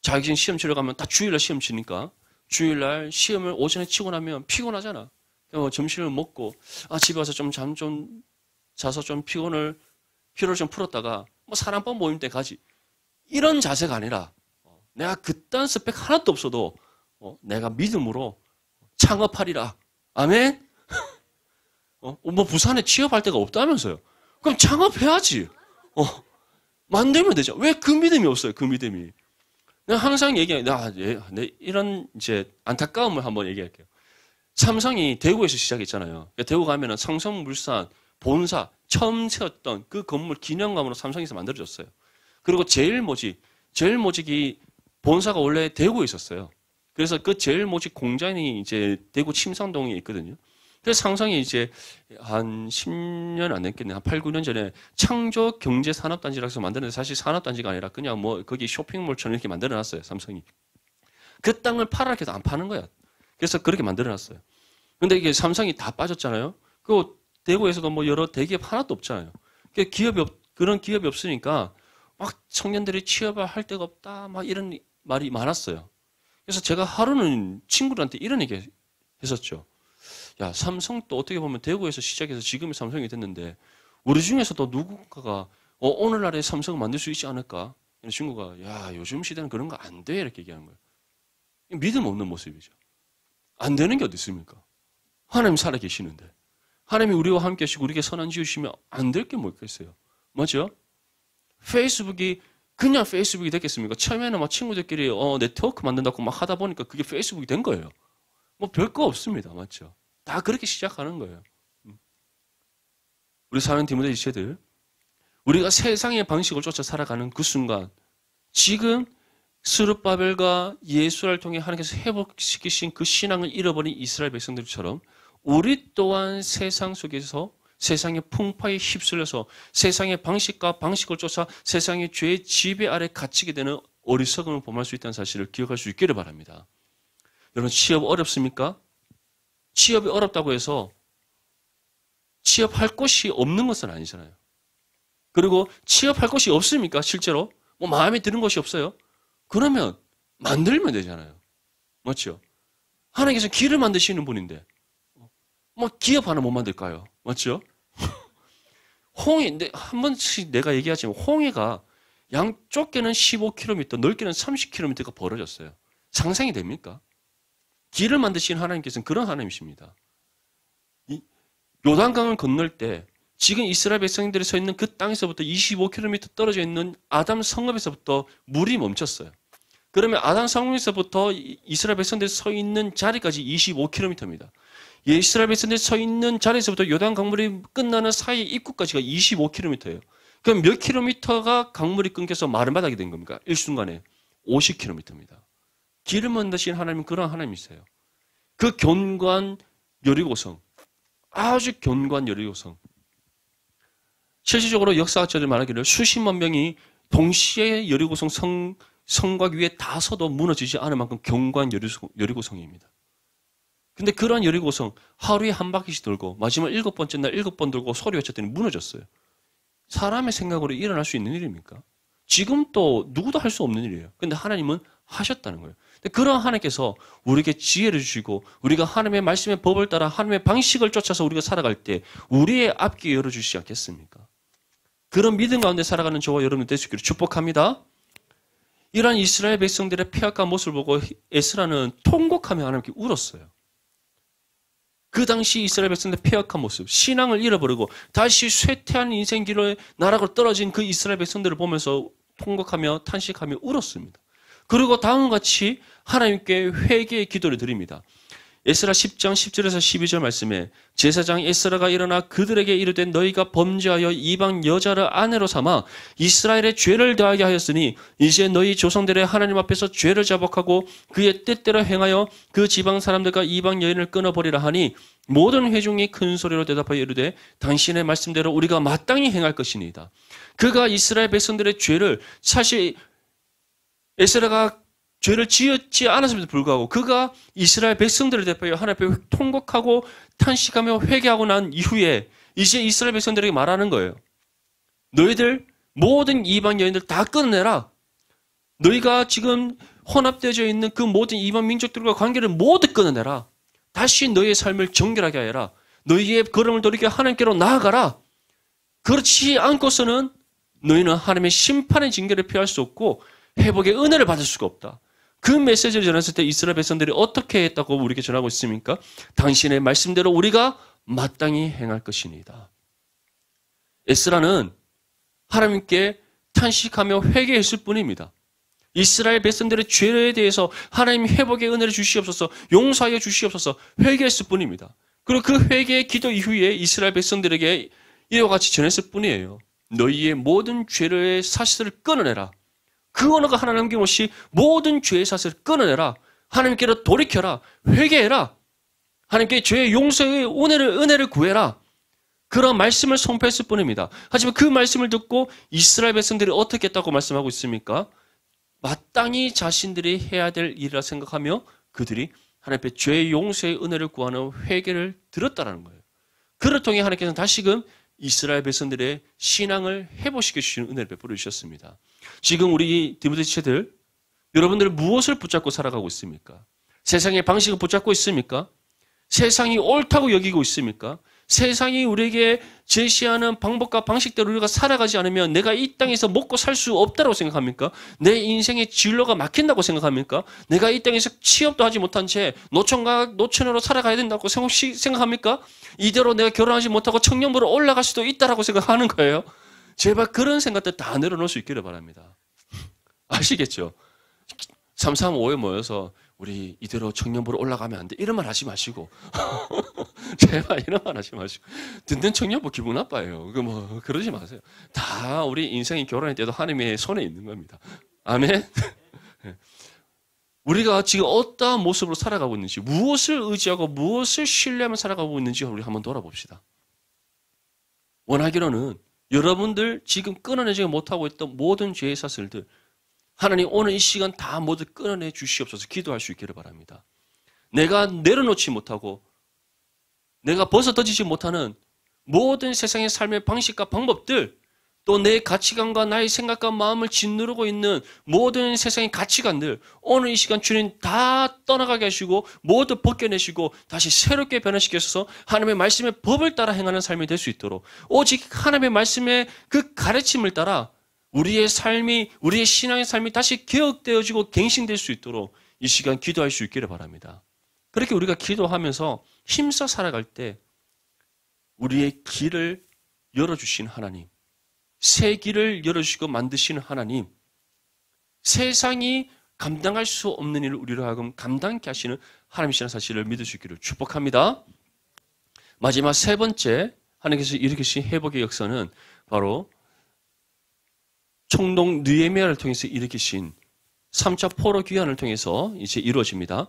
자격증 시험 치러 가면 다 주일날 시험 치니까 주일날 시험을 오전에 치고 나면 피곤하잖아. 점심을 먹고 집에 와서 좀 잠 좀 자서 좀 피로를 좀 풀었다가 사람법 모임 때 가지. 이런 자세가 아니라 내가 그딴 스펙 하나도 없어도 내가 믿음으로 창업하리라. 아멘? 부산에 취업할 데가 없다면서요. 그럼 창업해야지. 만들면 되죠. 왜 그 믿음이 없어요? 그 믿음이. 내가 항상 이런 이제 안타까움을 한번 얘기할게요. 삼성이 대구에서 시작했잖아요. 대구 가면은 삼성물산 본사 처음 세웠던 그 건물 기념관으로 삼성에서 만들어졌어요. 그리고 제일모직이 본사가 원래 대구에 있었어요. 그래서 그 제일모직 공장이 이제 대구 침산동에 있거든요. 그래서 삼성이 이제 한 10년 안 됐겠네. 한 8, 9년 전에 창조경제산업단지라고 해서 만드는데 사실 산업단지가 아니라 그냥 거기 쇼핑몰처럼 이렇게 만들어놨어요. 삼성이. 그 땅을 팔아라 해도 안 파는 거야. 그래서 그렇게 만들어놨어요. 근데 이게 삼성이 다 빠졌잖아요. 그 대구에서도 여러 대기업 하나도 없잖아요. 그런 기업이 없으니까 막 청년들이 취업을 할 데가 없다. 막 이런 말이 많았어요. 그래서 제가 하루는 친구들한테 이런 얘기 했었죠. 야, 삼성도 어떻게 보면 대구에서 시작해서 지금의 삼성이 됐는데 우리 중에서도 누군가가 오늘날의 삼성을 만들 수 있지 않을까? 친구가 야, 요즘 시대는 그런 거 안 돼. 이렇게 얘기하는 거예요. 믿음 없는 모습이죠. 안 되는 게 어디 있습니까? 하나님 살아 계시는데. 하나님이 우리와 함께 하시고 우리에게 선한 지으시면 안 될 게 뭐 있겠어요? 맞죠? 페이스북이 그냥 페이스북이 됐겠습니까? 처음에는 막 친구들끼리 네트워크 만든다고 막 하다 보니까 그게 페이스북이 된 거예요. 별거 없습니다. 맞죠? 다 그렇게 시작하는 거예요. 우리 사랑하는 디모데 지체들, 우리가 세상의 방식을 쫓아 살아가는 그 순간 지금 스룹바벨과 예수를 통해 하나님께서 회복시키신 그 신앙을 잃어버린 이스라엘 백성들처럼 우리 또한 세상 속에서 세상의 풍파에 휩쓸려서 세상의 방식과 방식을 쫓아 세상의 죄의 지배 아래 갇히게 되는 어리석음을 범할 수 있다는 사실을 기억할 수 있기를 바랍니다. 여러분, 취업 어렵습니까? 취업이 어렵다고 해서 취업할 곳이 없는 것은 아니잖아요. 그리고 취업할 곳이 없습니까? 실제로 마음에 드는 것이 없어요? 그러면 만들면 되잖아요. 맞죠? 하나님께서 길을 만드시는 분인데 기업 하나 못 만들까요? 맞죠? 한 번씩 내가 얘기하지만 홍해가 양좁게는 15km, 넓게는 30km가 벌어졌어요. 상상이 됩니까? 길을 만드신 하나님께서는 그런 하나님이십니다. 요단강을 건널 때 지금 이스라엘 백성들이 서 있는 그 땅에서부터 25km 떨어져 있는 아담 성읍에서부터 물이 멈췄어요. 그러면 아담 성읍에서부터 이스라엘 백성들이 서 있는 자리까지 25km입니다. 이스라엘 백성들이 서 있는 자리에서부터 요단 강물이 끝나는 사이 입구까지가 25km예요. 그럼 몇 킬로미터가 강물이 끊겨서 마른 바닥이 된 겁니까? 일순간에 50km입니다. 길을 만드신 하나님은 그런 하나님이세요. 그 견고한 여리고성, 아주 견고한 여리고성. 실질적으로 역사학자들이 말하기를 수십만 명이 동시에 여리고성 성곽 위에 다 서도 무너지지 않을 만큼 견고한 여리고성입니다. 근데 그러한 여리고성 하루에 한 바퀴씩 돌고 마지막 7번째 날 7번 돌고 소리 외쳤더니 무너졌어요. 사람의 생각으로 일어날 수 있는 일입니까? 지금 또 누구도 할 수 없는 일이에요. 근데 하나님은 하셨다는 거예요. 근데 그런 하나님께서 우리에게 지혜를 주시고 우리가 하나님의 말씀의 법을 따라 하나님의 방식을 쫓아서 우리가 살아갈 때 우리의 앞길 열어주시지 않겠습니까? 그런 믿음 가운데 살아가는 저와 여러분 될 수 있기를 축복합니다. 이러한 이스라엘 백성들의 폐악한 모습을 보고 에스라는 통곡하며 하나님께 울었어요. 그 당시 이스라엘 백성들의 폐악한 모습, 신앙을 잃어버리고 다시 쇠퇴한 인생 길의 나락으로 떨어진 그 이스라엘 백성들을 보면서 통곡하며 탄식하며 울었습니다. 그리고 다음과 같이 하나님께 회개의 기도를 드립니다. 에스라 10장 10절에서 12절 말씀에 제사장 에스라가 일어나 그들에게 이르되 너희가 범죄하여 이방 여자를 아내로 삼아 이스라엘의 죄를 더하게 하였으니 이제 너희 조상들의 하나님 앞에서 죄를 자복하고 그의 뜻대로 행하여 그 지방 사람들과 이방 여인을 끊어버리라 하니 모든 회중이 큰 소리로 대답하여 이르되 당신의 말씀대로 우리가 마땅히 행할 것이니이다. 그가 이스라엘 백성들의 죄를 사실 에스라가 죄를 지었지 않았음에도 불구하고 그가 이스라엘 백성들을 대표하여 하나님 앞에 통곡하고 탄식하며 회개하고 난 이후에 이제 이스라엘 백성들에게 말하는 거예요. 너희들 모든 이방 여인들 다 끊어내라. 너희가 지금 혼합되어져 있는 그 모든 이방 민족들과 관계를 모두 끊어내라. 다시 너희의 삶을 정결하게 하여라. 너희의 걸음을 돌이켜 하나님께로 나아가라. 그렇지 않고서는 너희는 하나님의 심판의 징계를 피할 수 없고 회복의 은혜를 받을 수가 없다. 그 메시지를 전했을 때 이스라엘 백성들이 어떻게 했다고 우리에게 전하고 있습니까? 당신의 말씀대로 우리가 마땅히 행할 것이니이다. 에스라는 하나님께 탄식하며 회개했을 뿐입니다. 이스라엘 백성들의 죄에 대해서 하나님 회복의 은혜를 주시옵소서, 용서하여 주시옵소서 회개했을 뿐입니다. 그리고 그 회개의 기도 이후에 이스라엘 백성들에게 이와 같이 전했을 뿐이에요. 너희의 모든 죄의 사실을 끊어내라. 그 언어가 하나 남김없이 모든 죄의 사슬을 끊어내라. 하나님께로 돌이켜라. 회개해라. 하나님께 죄의 용서의 은혜를 구해라. 그런 말씀을 선포했을 뿐입니다. 하지만 그 말씀을 듣고 이스라엘 백성들이 어떻게 했다고 말씀하고 있습니까? 마땅히 자신들이 해야 될 일이라 생각하며 그들이 하나님 앞에 죄의 용서의 은혜를 구하는 회개를 들었다라는 거예요. 그를 통해 하나님께서는 다시금 이스라엘 백성들의 신앙을 회복시켜 주시는 은혜를 베풀어 주셨습니다. 지금 우리 디모데 지체들, 여러분들 무엇을 붙잡고 살아가고 있습니까? 세상의 방식을 붙잡고 있습니까? 세상이 옳다고 여기고 있습니까? 세상이 우리에게 제시하는 방법과 방식대로 우리가 살아가지 않으면 내가 이 땅에서 먹고 살 수 없다고 생각합니까? 내 인생의 진로가 막힌다고 생각합니까? 내가 이 땅에서 취업도 하지 못한 채 노천으로 살아가야 된다고 생각합니까? 이대로 내가 결혼하지 못하고 청년부로 올라갈 수도 있다라고 생각하는 거예요. 제발 그런 생각들 다 내려놓을 수 있기를 바랍니다. 아시겠죠? 335에 모여서 우리 이대로 청년부로 올라가면 안 돼. 이런 말 하지 마시고. 제발 이런 말 하지 마시고. 듣는 청년부 기분 나빠요. 그러지 마세요. 다 우리 인생이 결혼할 때도 하나님의 손에 있는 겁니다. 아멘? 우리가 지금 어떠한 모습으로 살아가고 있는지, 무엇을 의지하고 무엇을 신뢰하며 살아가고 있는지 우리 한번 돌아봅시다. 원하기로는 여러분들 지금 끊어내지 못하고 있던 모든 죄의 사슬들, 하나님 오늘 이 시간 다 모두 끊어내 주시옵소서 기도할 수 있기를 바랍니다. 내가 내려놓지 못하고 내가 벗어던지지 못하는 모든 세상의 삶의 방식과 방법들, 또 내 가치관과 나의 생각과 마음을 짓누르고 있는 모든 세상의 가치관들, 오늘 이 시간 주님 다 떠나가게 하시고 모두 벗겨내시고 다시 새롭게 변화시켜서 하나님의 말씀의 법을 따라 행하는 삶이 될 수 있도록, 오직 하나님의 말씀의 그 가르침을 따라 우리의 삶이, 우리의 신앙의 삶이 다시 개혁되어지고 갱신될 수 있도록 이 시간 기도할 수 있기를 바랍니다. 그렇게 우리가 기도하면서 힘써 살아갈 때 우리의 길을 열어주신 하나님, 새 길을 열어주시고 만드시는 하나님, 세상이 감당할 수 없는 일을 우리로 하여금 감당케 하시는 하나님이시라는 사실을 믿을 수 있기를 축복합니다. 마지막 세 번째 하나님께서 일으키신 회복의 역사는 바로 총독 느헤미야를 통해서 일으키신 3차 포로 귀환을 통해서 이제 이루어집니다.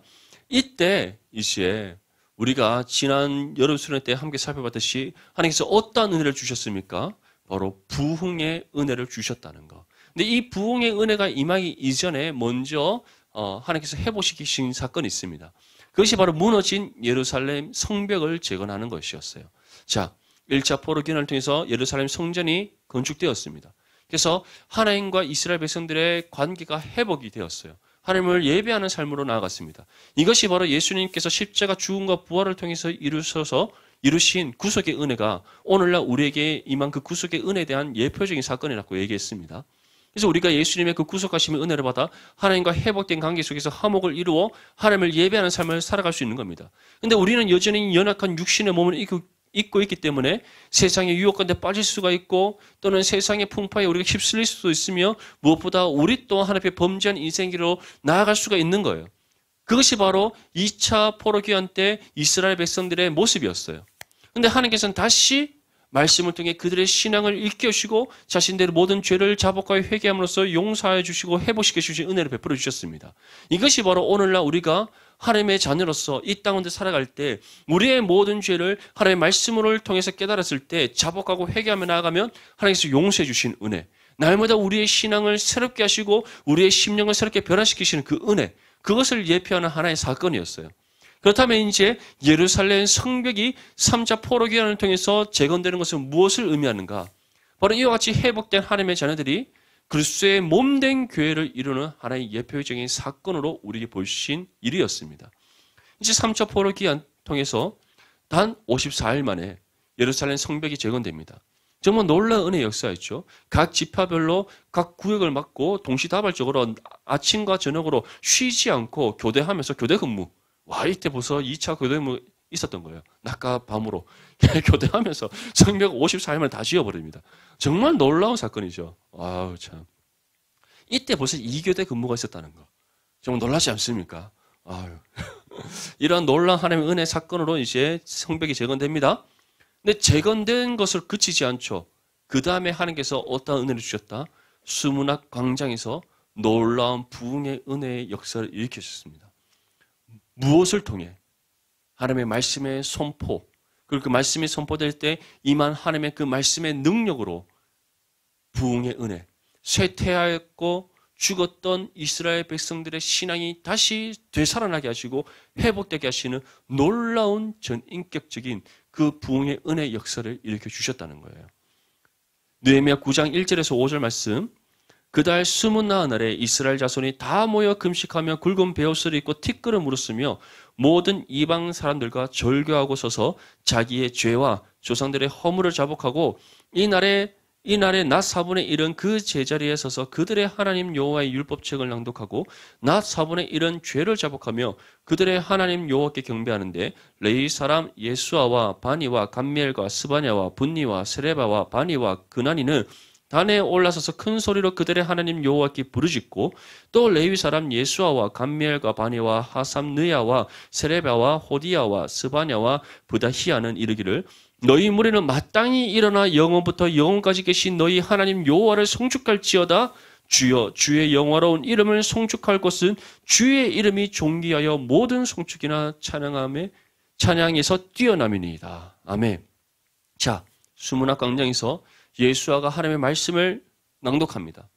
이때 이제 우리가 지난 여름 수련 때 함께 살펴봤듯이 하나님께서 어떤 은혜를 주셨습니까? 바로 부흥의 은혜를 주셨다는 것. 근데 이 부흥의 은혜가 임하기 이전에 먼저 하나님께서 해보시키신 사건이 있습니다. 그것이 바로 무너진 예루살렘 성벽을 재건하는 것이었어요. 자, 1차 포로 귀환을 통해서 예루살렘 성전이 건축되었습니다. 그래서 하나님과 이스라엘 백성들의 관계가 회복이 되었어요. 하나님을 예배하는 삶으로 나아갔습니다. 이것이 바로 예수님께서 십자가 죽음과 부활을 통해서 이루신 구속의 은혜가 오늘날 우리에게 임한 그 구속의 은혜에 대한 예표적인 사건이라고 얘기했습니다. 그래서 우리가 예수님의 그 구속하심의 은혜를 받아 하나님과 회복된 관계 속에서 화목을 이루어 하나님을 예배하는 삶을 살아갈 수 있는 겁니다. 그런데 우리는 여전히 연약한 육신의 몸을 입고 있기 때문에 세상의 유혹 가운데 빠질 수가 있고 또는 세상의 풍파에 우리가 휩쓸릴 수도 있으며 무엇보다 우리 또한 하나님 앞에 범죄한 인생길로 나아갈 수가 있는 거예요. 그것이 바로 2차 포로 귀환 때 이스라엘 백성들의 모습이었어요. 그런데 하나님께서는 다시 말씀을 통해 그들의 신앙을 일깨우시고 자신들의 모든 죄를 자복하여 회개함으로써 용서하여 주시고 회복시켜 주신 은혜를 베풀어 주셨습니다. 이것이 바로 오늘날 우리가 하나님의 자녀로서 이 땅 가운데 살아갈 때 우리의 모든 죄를 하나님의 말씀을 통해서 깨달았을 때 자복하고 회개하며 나아가면 하나님께서 용서해 주신 은혜, 날마다 우리의 신앙을 새롭게 하시고 우리의 심령을 새롭게 변화시키시는 그 은혜, 그것을 예표하는 하나의 사건이었어요. 그렇다면 이제 예루살렘 성벽이 3차 포로 귀환을 통해서 재건되는 것은 무엇을 의미하는가? 바로 이와 같이 회복된 하나님의 자녀들이 그리스도의 몸된 교회를 이루는 하나의 예표적인 사건으로 우리에게 보여주신 일이었습니다. 이제 3차 포로 귀환 통해서 단 54일 만에 예루살렘 성벽이 재건됩니다. 정말 놀라운 은혜의 역사였죠. 각 지파별로 각 구역을 맡고 동시다발적으로 아침과 저녁으로 쉬지 않고 교대하면서 교대 근무. 와, 이때 벌써 2차 교대 근무 있었던 거예요. 낮과 밤으로 교대하면서 성벽 54일만 다 지어버립니다. 정말 놀라운 사건이죠. 아우, 참. 이때 벌써 2교대 근무가 있었다는 거. 정말 놀라지 않습니까? 아유. 이런 놀라운 하나님의 은혜 사건으로 이제 성벽이 재건됩니다. 근데 재건된 것을 그치지 않죠. 그 다음에 하나님께서 어떤 은혜를 주셨다? 수문학 광장에서 놀라운 부흥의 은혜의 역사를 일으키셨습니다. 무엇을 통해? 하나님의 말씀의 선포, 그리고 그 말씀이 선포될 때 임한 하나님의 그 말씀의 능력으로 부흥의 은혜, 쇠퇴하였고 죽었던 이스라엘 백성들의 신앙이 다시 되살아나게 하시고 회복되게 하시는 놀라운 전인격적인 그 부흥의 은혜 역사를 일으켜 주셨다는 거예요. 느헤미야 9장 1절에서 5절 말씀. 그달 수문 나은 날에 이스라엘 자손이 다 모여 금식하며 굵은 베옷을 입고 티끌을 물었으며 모든 이방 사람들과 절교하고 서서 자기의 죄와 조상들의 허물을 자복하고 이 날에 낮 4분의 1은 그 제자리에 서서 그들의 하나님 여호와의 율법책을 낭독하고 낮 4분의 1은 죄를 자복하며 그들의 하나님 여호와께 경배하는데 레위 사람 예수아와 바니와 감미엘과 스바냐와 분니와 세레바와 바니와 그나니는 단에 올라서서 큰 소리로 그들의 하나님 여호와께 부르짖고 또 레위 사람 예수아와 감미엘과 바니와 하삼느야와 세레바와 호디야와 스바냐와 부다히야는 이르기를 너희 무리는 마땅히 일어나 영원부터 영원까지 계신 너희 하나님 여호와를 송축할지어다. 주여 주의 영화로운 이름을 송축할 것은 주의 이름이 존귀하여 모든 송축이나 찬양에서 뛰어남이니이다. 아멘. 자, 수문학 광장에서 예수아가 하나님의 말씀을 낭독합니다.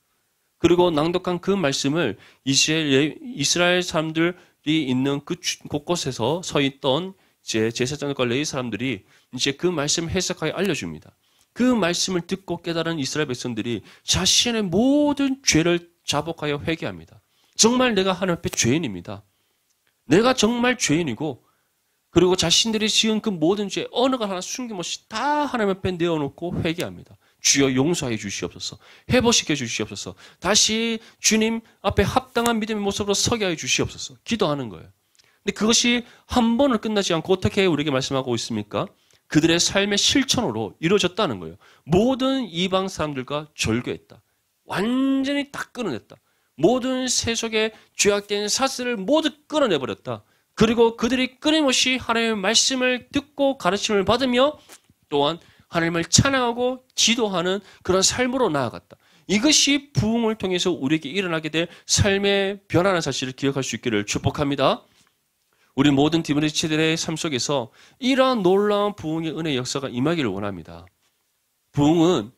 그리고 낭독한 그 말씀을 이스라엘 사람들이 있는 그 곳곳에서 서 있던 이제 제사장과 레위 사람들이 이제 그 말씀을 해석하여 알려줍니다. 그 말씀을 듣고 깨달은 이스라엘 백성들이 자신의 모든 죄를 자복하여 회개합니다. 정말 내가 하나님 앞에 죄인입니다. 내가 정말 죄인이고 그리고 자신들이 지은 그 모든 죄 어느 것 하나 숨김없이 다 하나님 앞에 내어놓고 회개합니다. 주여 용서해 주시옵소서. 회복시켜 주시옵소서. 다시 주님 앞에 합당한 믿음의 모습으로 서게 하여 주시옵소서. 기도하는 거예요. 근데 그것이 한 번을 끝나지 않고 어떻게 우리에게 말씀하고 있습니까? 그들의 삶의 실천으로 이루어졌다는 거예요. 모든 이방 사람들과 절교했다. 완전히 다 끊어냈다. 모든 세속의 죄악된 사슬을 모두 끊어내버렸다. 그리고 그들이 끊임없이 하나님의 말씀을 듣고 가르침을 받으며 또한 하나님을 찬양하고 기도하는 그런 삶으로 나아갔다. 이것이 부흥을 통해서 우리에게 일어나게 될 삶의 변화라는 사실을 기억할 수 있기를 축복합니다. 우리 모든 디모데치들의 삶 속에서 이러한 놀라운 부흥의 은혜의 역사가 임하기를 원합니다. 부흥은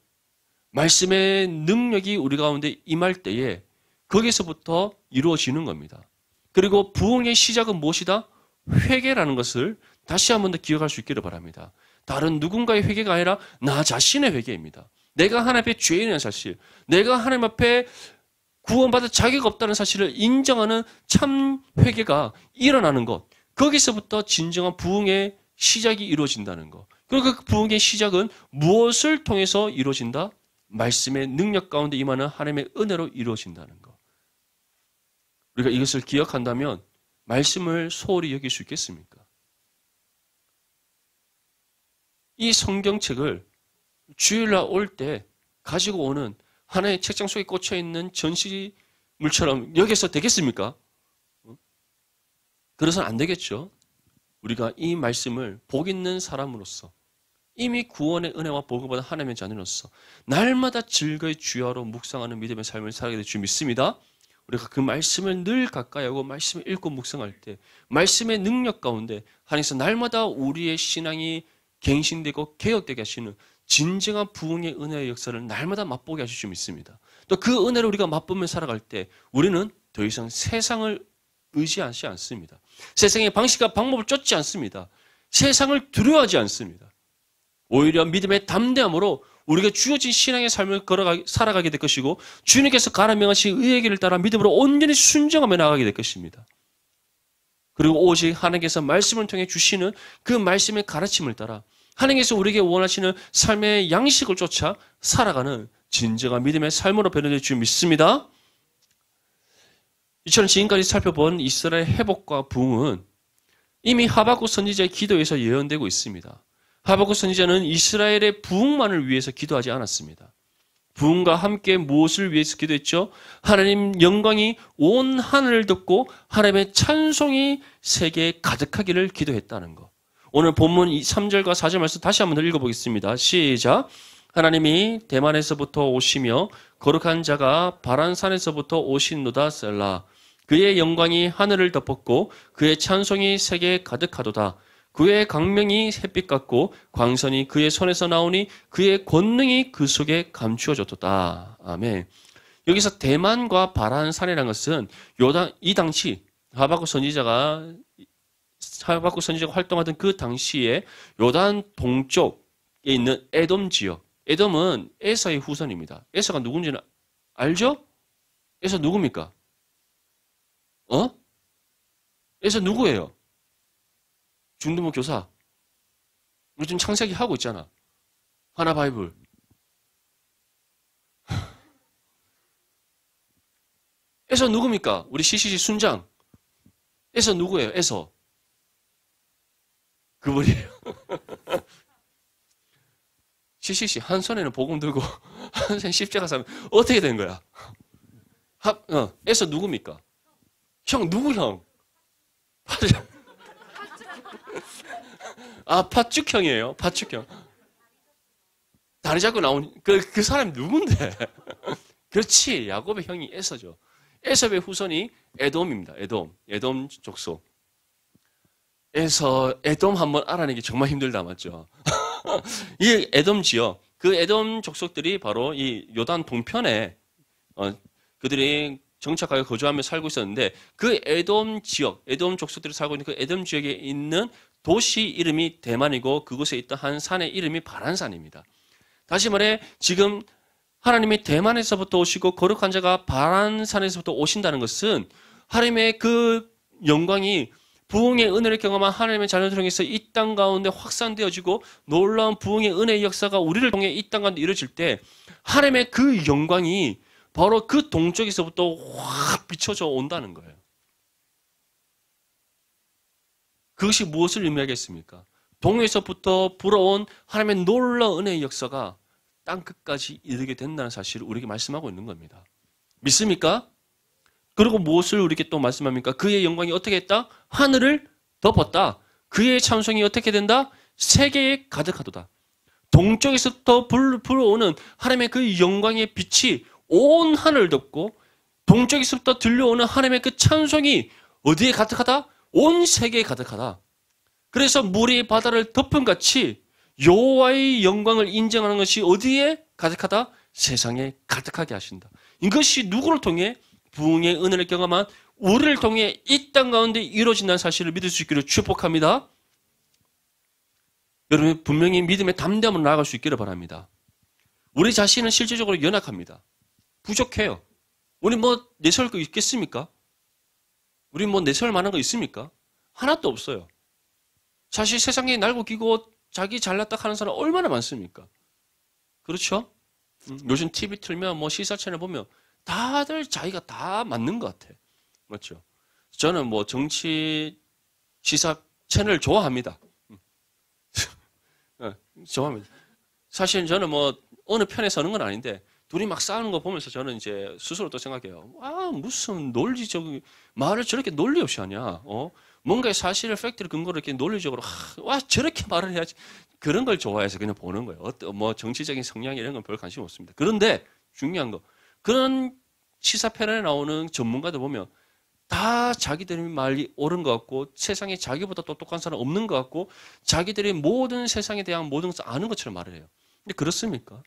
말씀의 능력이 우리 가운데 임할 때에 거기서부터 이루어지는 겁니다. 그리고 부흥의 시작은 무엇이다? 회개라는 것을 다시 한 번 더 기억할 수 있기를 바랍니다. 다른 누군가의 회개가 아니라 나 자신의 회개입니다. 내가 하나님 앞에 죄인이라는 사실, 내가 하나님 앞에 구원받을 자격 없다는 사실을 인정하는 참 회개가 일어나는 것, 거기서부터 진정한 부흥의 시작이 이루어진다는 것. 그리고 그 부흥의 시작은 무엇을 통해서 이루어진다? 말씀의 능력 가운데 임하는 하나님의 은혜로 이루어진다는 것. 우리가 이것을 기억한다면 말씀을 소홀히 여길 수 있겠습니까? 이 성경책을 주일날 올 때 가지고 오는 하나의 책장 속에 꽂혀있는 전시물처럼 여기서 되겠습니까? 그래서는 안 되겠죠. 우리가 이 말씀을 복 있는 사람으로서 이미 구원의 은혜와 복을 받은 하나님의 자녀로서 날마다 즐거이 주야로 묵상하는 믿음의 삶을 살게 될 줄 믿습니다. 우리가 그 말씀을 늘 가까이 하고 말씀을 읽고 묵상할 때 말씀의 능력 가운데 하나님께서 날마다 우리의 신앙이 갱신되고 개혁되게 하시는 진정한 부흥의 은혜의 역사를 날마다 맛보게 하실 줄 믿습니다. 또 그 은혜를 우리가 맛보며 살아갈 때 우리는 더 이상 세상을 의지하지 않습니다. 세상의 방식과 방법을 쫓지 않습니다. 세상을 두려워하지 않습니다. 오히려 믿음의 담대함으로 우리가 주어진 신앙의 삶을 살아가게 될 것이고 주님께서 가라 명하신 의의 길을 따라 믿음으로 온전히 순종하며 나가게 될 것입니다. 그리고 오직 하나님께서 말씀을 통해 주시는 그 말씀의 가르침을 따라 하나님께서 우리에게 원하시는 삶의 양식을 쫓아 살아가는 진정한 믿음의 삶으로 변화될 줄 믿습니다. 이처럼 지금까지 살펴본 이스라엘 회복과 부흥은 이미 하박국 선지자의 기도에서 예언되고 있습니다. 하박국 선지자는 이스라엘의 부흥만을 위해서 기도하지 않았습니다. 부흥과 함께 무엇을 위해서 기도했죠? 하나님 영광이 온 하늘을 덮고 하나님의 찬송이 세계에 가득하기를 기도했다는 것. 오늘 본문 3절과 4절 말씀 다시 한번 더 읽어보겠습니다. 시작. 하나님이 대만에서부터 오시며 거룩한 자가 바란산에서부터 오신노다 셀라. 그의 영광이 하늘을 덮었고 그의 찬송이 세계에 가득하도다. 그의 강명이 햇빛 같고 광선이 그의 손에서 나오니 그의 권능이 그 속에 감추어졌도다. 아멘. 여기서 대만과 바란산이라는 것은 이 당시 하박국 선지자가 활동하던 그 당시에 요단 동쪽에 있는 에돔 지역. 에돔은 에서의 후손입니다. 에서가 누군지는 알죠? 에서 누굽니까? 에서 누구예요? 중등부 교사. 우리 지금 창세기 하고 있잖아. 하나 바이블. 에서 누굽니까? 우리 CCC 순장. 에서 누구예요? 에서. 그분이에요. CCC 한 손에는 복음 들고 한 손에 십자가 사면 어떻게 된 거야? 에서 누굽니까? 형 누구 형? 팥죽형이에요. 팥죽형. 다리 잡고 나온 그 사람이 누군데? 그렇지. 야곱의 형이 에서죠. 에서의 후손이 에돔입니다. 에돔 족속. 에돔 한번 알아내기 정말 힘들다 맞죠? 이 에돔 지역, 그 에돔 족속들이 바로 이 요단 동편에 그들이 정착하여 거주하며 살고 있었는데 그 에돔 지역, 에돔 족속들이 살고 있는 그 에돔 지역에 있는 도시 이름이 대만이고 그곳에 있던 한 산의 이름이 바란산입니다. 다시 말해 지금 하나님이 대만에서부터 오시고 거룩한 자가 바란산에서부터 오신다는 것은 하나님의 그 영광이 부흥의 은혜를 경험한 하나님의 자녀들 통해서 이 땅 가운데 확산되어지고 놀라운 부흥의 은혜의 역사가 우리를 통해 이 땅 가운데 이루어질 때 하나님의 그 영광이 바로 그 동쪽에서부터 확 비춰져 온다는 거예요. 그것이 무엇을 의미하겠습니까? 동에서부터 불어온 하나님의 놀라운 은혜의 역사가 땅 끝까지 이르게 된다는 사실을 우리에게 말씀하고 있는 겁니다. 믿습니까? 그리고 무엇을 우리에게 또 말씀합니까? 그의 영광이 어떻게 했다? 하늘을 덮었다. 그의 찬송이 어떻게 된다? 세계에 가득하도다. 동쪽에서부터 불어오는 하나님의 그 영광의 빛이 온 하늘을 덮고 동쪽에서부터 들려오는 하나님의 그 찬송이 어디에 가득하다? 온 세계에 가득하다. 그래서 물이 바다를 덮은 같이 여호와의 영광을 인정하는 것이 어디에 가득하다? 세상에 가득하게 하신다. 이것이 누구를 통해? 부흥의 은혜를 경험한 우리를 통해 이 땅 가운데 이루어진다는 사실을 믿을 수 있기를 축복합니다. 여러분 분명히 믿음의 담대함으로 나아갈 수 있기를 바랍니다. 우리 자신은 실질적으로 연약합니다. 부족해요. 우리 뭐 내세울 거 있겠습니까? 우리 뭐 내세울 만한 거 있습니까? 하나도 없어요. 사실 세상에 날고 기고 자기 잘났다 하는 사람 얼마나 많습니까? 그렇죠? 요즘 TV 틀면 뭐 시사 채널 보면 다들 자기가 다 맞는 것 같아. 맞죠? 저는 뭐 정치 시사 채널 좋아합니다. 좋아합니다. 사실 저는 뭐 어느 편에 서는 건 아닌데 둘이 막 싸우는 거 보면서 저는 이제 스스로 또 생각해요. 아, 무슨 논리적 말을 저렇게 논리 없이 하냐? 뭔가의 사실을 팩트를 근거로 이렇게 논리적으로 와 저렇게 말을 해야지. 그런 걸 좋아해서 그냥 보는 거예요. 뭐 정치적인 성향 이런 건 별 관심 없습니다. 그런데 중요한 거 그런 시사 패널에 나오는 전문가들 보면 다 자기들이 말이 옳은 것 같고 세상에 자기보다 똑똑한 사람 없는 것 같고 자기들이 모든 세상에 대한 모든 것을 아는 것처럼 말을 해요. 근데 그렇습니까?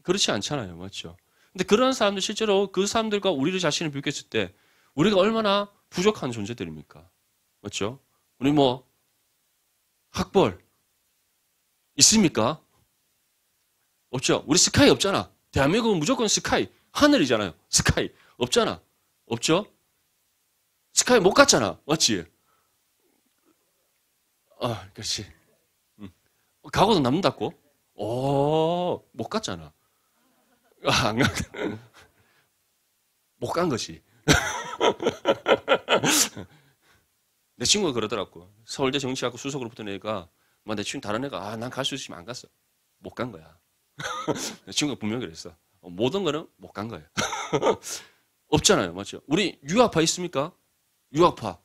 그렇지 않잖아요. 맞죠? 근데 그런 사람들 실제로 그 사람들과 우리 자신을 비교했을 때 우리가 얼마나 부족한 존재들입니까? 맞죠? 우리 뭐 학벌 있습니까? 없죠? 우리 스카이 없잖아. 대한민국은 무조건 스카이. 하늘이잖아요. 스카이. 없잖아. 없죠? 스카이 못 갔잖아. 맞지? 아, 그렇지. 가고도 남는다고? 못 갔잖아. 안 가. 못 간 것이. 내 친구가 그러더라고. 서울대 정치학과 수석으로 붙은 애가, 내 친구 다른 애가, 난 갈 수 있으면 안 갔어. 못 간 거야. 내 친구가 분명히 그랬어. 모든 거는 못 간 거예요. 없잖아요. 맞죠? 우리 유학파 있습니까? 유학파.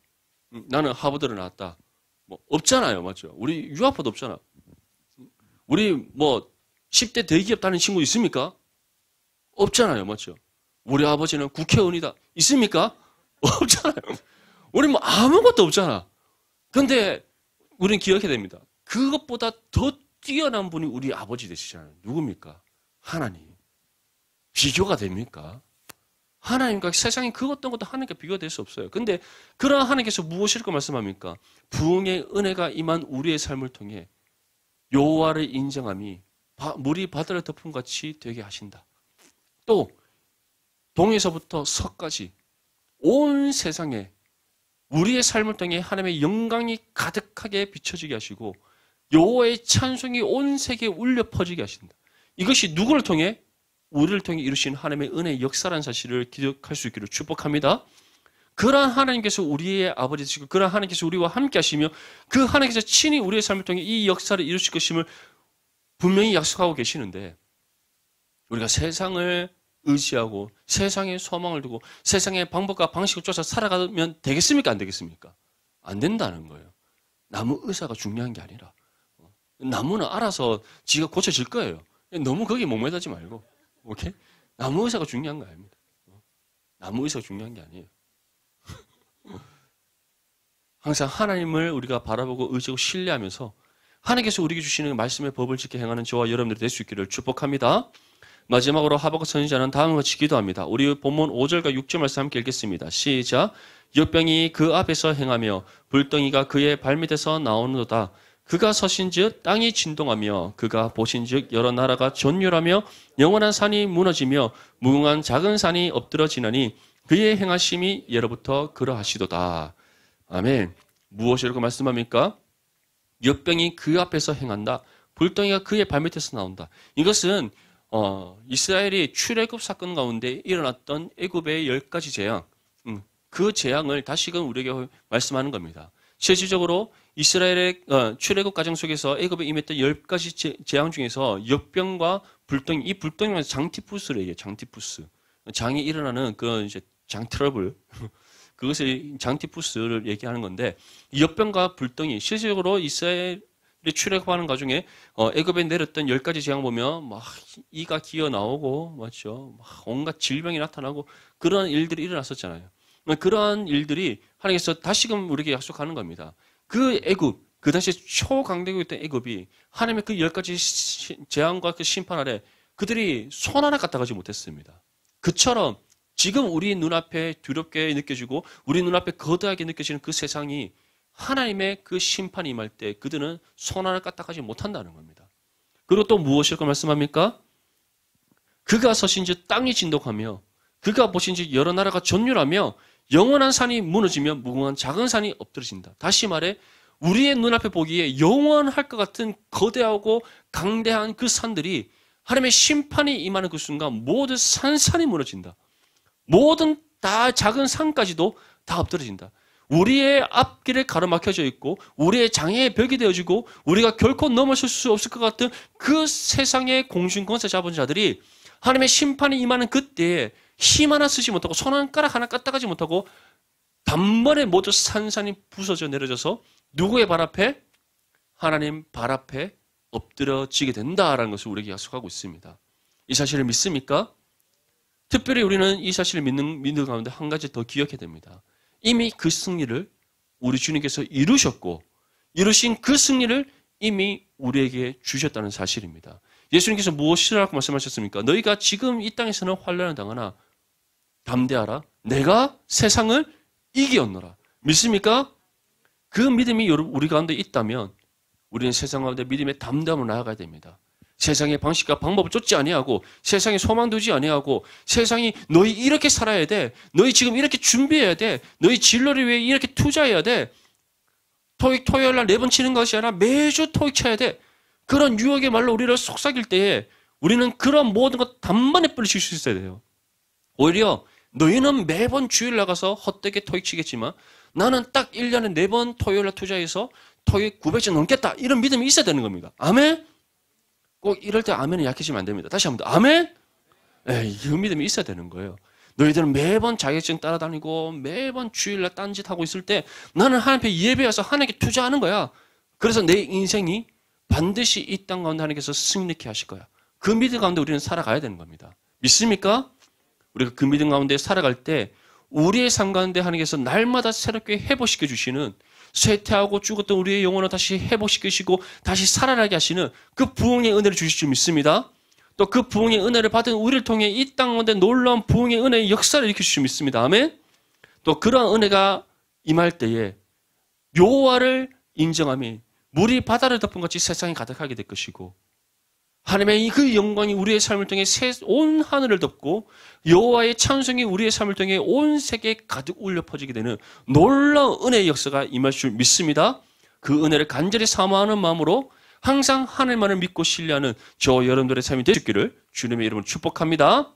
나는 하버드를 나왔다. 뭐, 없잖아요. 맞죠? 우리 유학파도 없잖아. 우리 뭐, 10대 대기업 다니는 친구 있습니까? 없잖아요. 맞죠? 우리 아버지는 국회의원이다. 있습니까? 없잖아요. 우리 뭐 아무것도 없잖아. 근데 우리는 기억해야 됩니다. 그것보다 더 뛰어난 분이 우리 아버지 되시잖아요. 누굽니까? 하나님. 비교가 됩니까? 하나님과 세상에 그 어떤 것도 하나님과 비교가 될 수 없어요. 근데 그러한 하나님께서 무엇을 말씀합니까? 부흥의 은혜가 임한 우리의 삶을 통해 여호와를 인정함이 물이 바다를 덮은 같이 되게 하신다. 또 동에서부터 서까지 온 세상에 우리의 삶을 통해 하나님의 영광이 가득하게 비춰지게 하시고 여호와의 찬송이 온 세계에 울려 퍼지게 하신다. 이것이 누구를 통해? 우리를 통해 이루신 하나님의 은혜의 역사라는 사실을 기억할 수 있기를 축복합니다. 그러한 하나님께서 우리의 아버지시고 그러한 하나님께서 우리와 함께 하시며 그 하나님께서 친히 우리의 삶을 통해 이 역사를 이루실 것임을 분명히 약속하고 계시는데 우리가 세상을 의지하고 세상에 소망을 두고 세상의 방법과 방식을 쫓아 살아가면 되겠습니까? 안 되겠습니까? 안 된다는 거예요. 나무 의사가 중요한 게 아니라 나무는 알아서 지가 고쳐질 거예요. 너무 거기에 목매다지 말고 오케이? 나무 의사가 중요한 거 아닙니다. 나무 의사가 중요한 게 아니에요. 항상 하나님을 우리가 바라보고 의지하고 신뢰하면서 하나님께서 우리에게 주시는 말씀의 법을 지켜 행하는 저와 여러분들이 될 수 있기를 축복합니다. 마지막으로 하박국 선지자는 다음과 같이 기도합니다. 우리 본문 5절과 6절 말씀 함께 읽겠습니다. 시작. 역병이 그 앞에서 행하며 불덩이가 그의 발밑에서 나오는도다. 그가 서신즉 땅이 진동하며 그가 보신즉 여러 나라가 전율하며 영원한 산이 무너지며 무궁한 작은 산이 엎드러지나니 그의 행하심이 예로부터 그러하시도다. 아멘. 무엇이라고 말씀합니까? 역병이 그 앞에서 행한다. 불덩이가 그의 발밑에서 나온다. 이것은 이스라엘이 출애굽 사건 가운데 일어났던 애굽의 10가지 재앙, 그 재앙을 다시금 우리에게 말씀하는 겁니다. 실질적으로 이스라엘의 출애굽 과정 속에서 애굽에 임했던 10가지 재앙 중에서 역병과 불덩이, 이 불덩이는 장티푸스를 얘기해요. 장티푸스. 장이 일어나는 그런 이제 장 트러블. 그것을 장티푸스를 얘기하는 건데, 이 역병과 불덩이, 실질적으로 이스라엘이 출애굽하는 과정에 애굽에 내렸던 10가지 재앙 보면 막 이가 기어 나오고, 맞죠? 막 온갖 질병이 나타나고 그런 일들이 일어났었잖아요. 그러한 일들이 하나님께서 다시금 우리에게 약속하는 겁니다. 그 애굽, 그 당시에 초강대국이 있던 애굽이 하나님의 그 10가지 재앙과 그 심판 아래 그들이 손 하나 까딱하지 못했습니다. 그처럼 지금 우리 눈앞에 두렵게 느껴지고 우리 눈앞에 거대하게 느껴지는 그 세상이 하나님의 그 심판이 임할 때 그들은 손 하나 까딱하지 못한다는 겁니다. 그리고 또 무엇일까 말씀합니까? 그가 서신즉 땅이 진동하며 그가 보신즉 여러 나라가 전율하며 영원한 산이 무너지며 무궁한 작은 산이 엎드러진다. 다시 말해 우리의 눈앞에 보기에 영원할 것 같은 거대하고 강대한 그 산들이 하나님의 심판이 임하는 그 순간 모든 산산이 무너진다. 모든 다 작은 산까지도 다 엎드러진다. 우리의 앞길에 가로막혀져 있고 우리의 장애의 벽이 되어지고 우리가 결코 넘어설 수 없을 것 같은 그 세상의 공중권세 잡은 자들이 하나님의 심판이 임하는 그때에 힘 하나 쓰지 못하고 손 한 가락 하나 까딱하지 못하고 단번에 모두 산산이 부서져 내려져서 누구의 발 앞에? 하나님 발 앞에 엎드려지게 된다라는 것을 우리에게 약속하고 있습니다. 이 사실을 믿습니까? 특별히 우리는 이 사실을 믿는 가운데 한 가지 더 기억해야 됩니다. 이미 그 승리를 우리 주님께서 이루셨고 이루신 그 승리를 이미 우리에게 주셨다는 사실입니다. 예수님께서 무엇이라고 말씀하셨습니까? 너희가 지금 이 땅에서는 환난을 당하나 담대하라. 내가 세상을 이기었노라. 믿습니까? 그 믿음이 우리 가운데 있다면 우리는 세상 가운데 믿음의 담대함으로 나아가야 됩니다. 세상의 방식과 방법을 쫓지 아니하고 세상에 소망 두지 아니하고 세상이 너희 이렇게 살아야 돼. 너희 지금 이렇게 준비해야 돼. 너희 진로를 위해 이렇게 투자해야 돼. 토익 토요일 날 4번 치는 것이 아니라 매주 토익 쳐야 돼. 그런 유혹의 말로 우리를 속삭일 때에 우리는 그런 모든 것 단번에 뿌리칠 수 있어야 돼요. 오히려 너희는 매번 주일 나가서 헛되게 토익 치겠지만 나는 딱 1년에 4번 토요일 날 투자해서 토익 900점 넘겠다. 이런 믿음이 있어야 되는 겁니다. 아멘? 꼭 이럴 때 아멘이 약해지면 안 됩니다. 다시 한번 더 아멘? 이 믿음이 있어야 되는 거예요. 너희들은 매번 자격증 따라다니고 매번 주일날 딴짓하고 있을 때 나는 하나님 앞에 예배 와서 하나님께 투자하는 거야. 그래서 내 인생이 반드시 이 땅 가운데 하나님께서 승리케 하실 거야. 그 믿음 가운데 우리는 살아가야 되는 겁니다. 믿습니까? 우리가 그 믿음 가운데 살아갈 때 우리의 삶 가운데 하나님께서 날마다 새롭게 회복시켜 주시는 쇠퇴하고 죽었던 우리의 영혼을 다시 회복시키시고 다시 살아나게 하시는 그 부흥의 은혜를 주실 줄 믿습니다. 또 그 부흥의 은혜를 받은 우리를 통해 이 땅 가운데 놀라운 부흥의 은혜의 역사를 일으키실 줄 믿습니다. 아멘. 또 그러한 은혜가 임할 때에 여호와를 인정함이 물이 바다를 덮은 같이 세상이 가득하게 될 것이고 하나님의 그 영광이 우리의 삶을 통해 온 하늘을 덮고 여호와의 찬송이 우리의 삶을 통해 온 세계에 가득 울려 퍼지게 되는 놀라운 은혜의 역사가 임할 줄 믿습니다. 그 은혜를 간절히 사모하는 마음으로 항상 하나님만을 믿고 신뢰하는 저 여러분들의 삶이 되시기를 주님의 이름으로 축복합니다.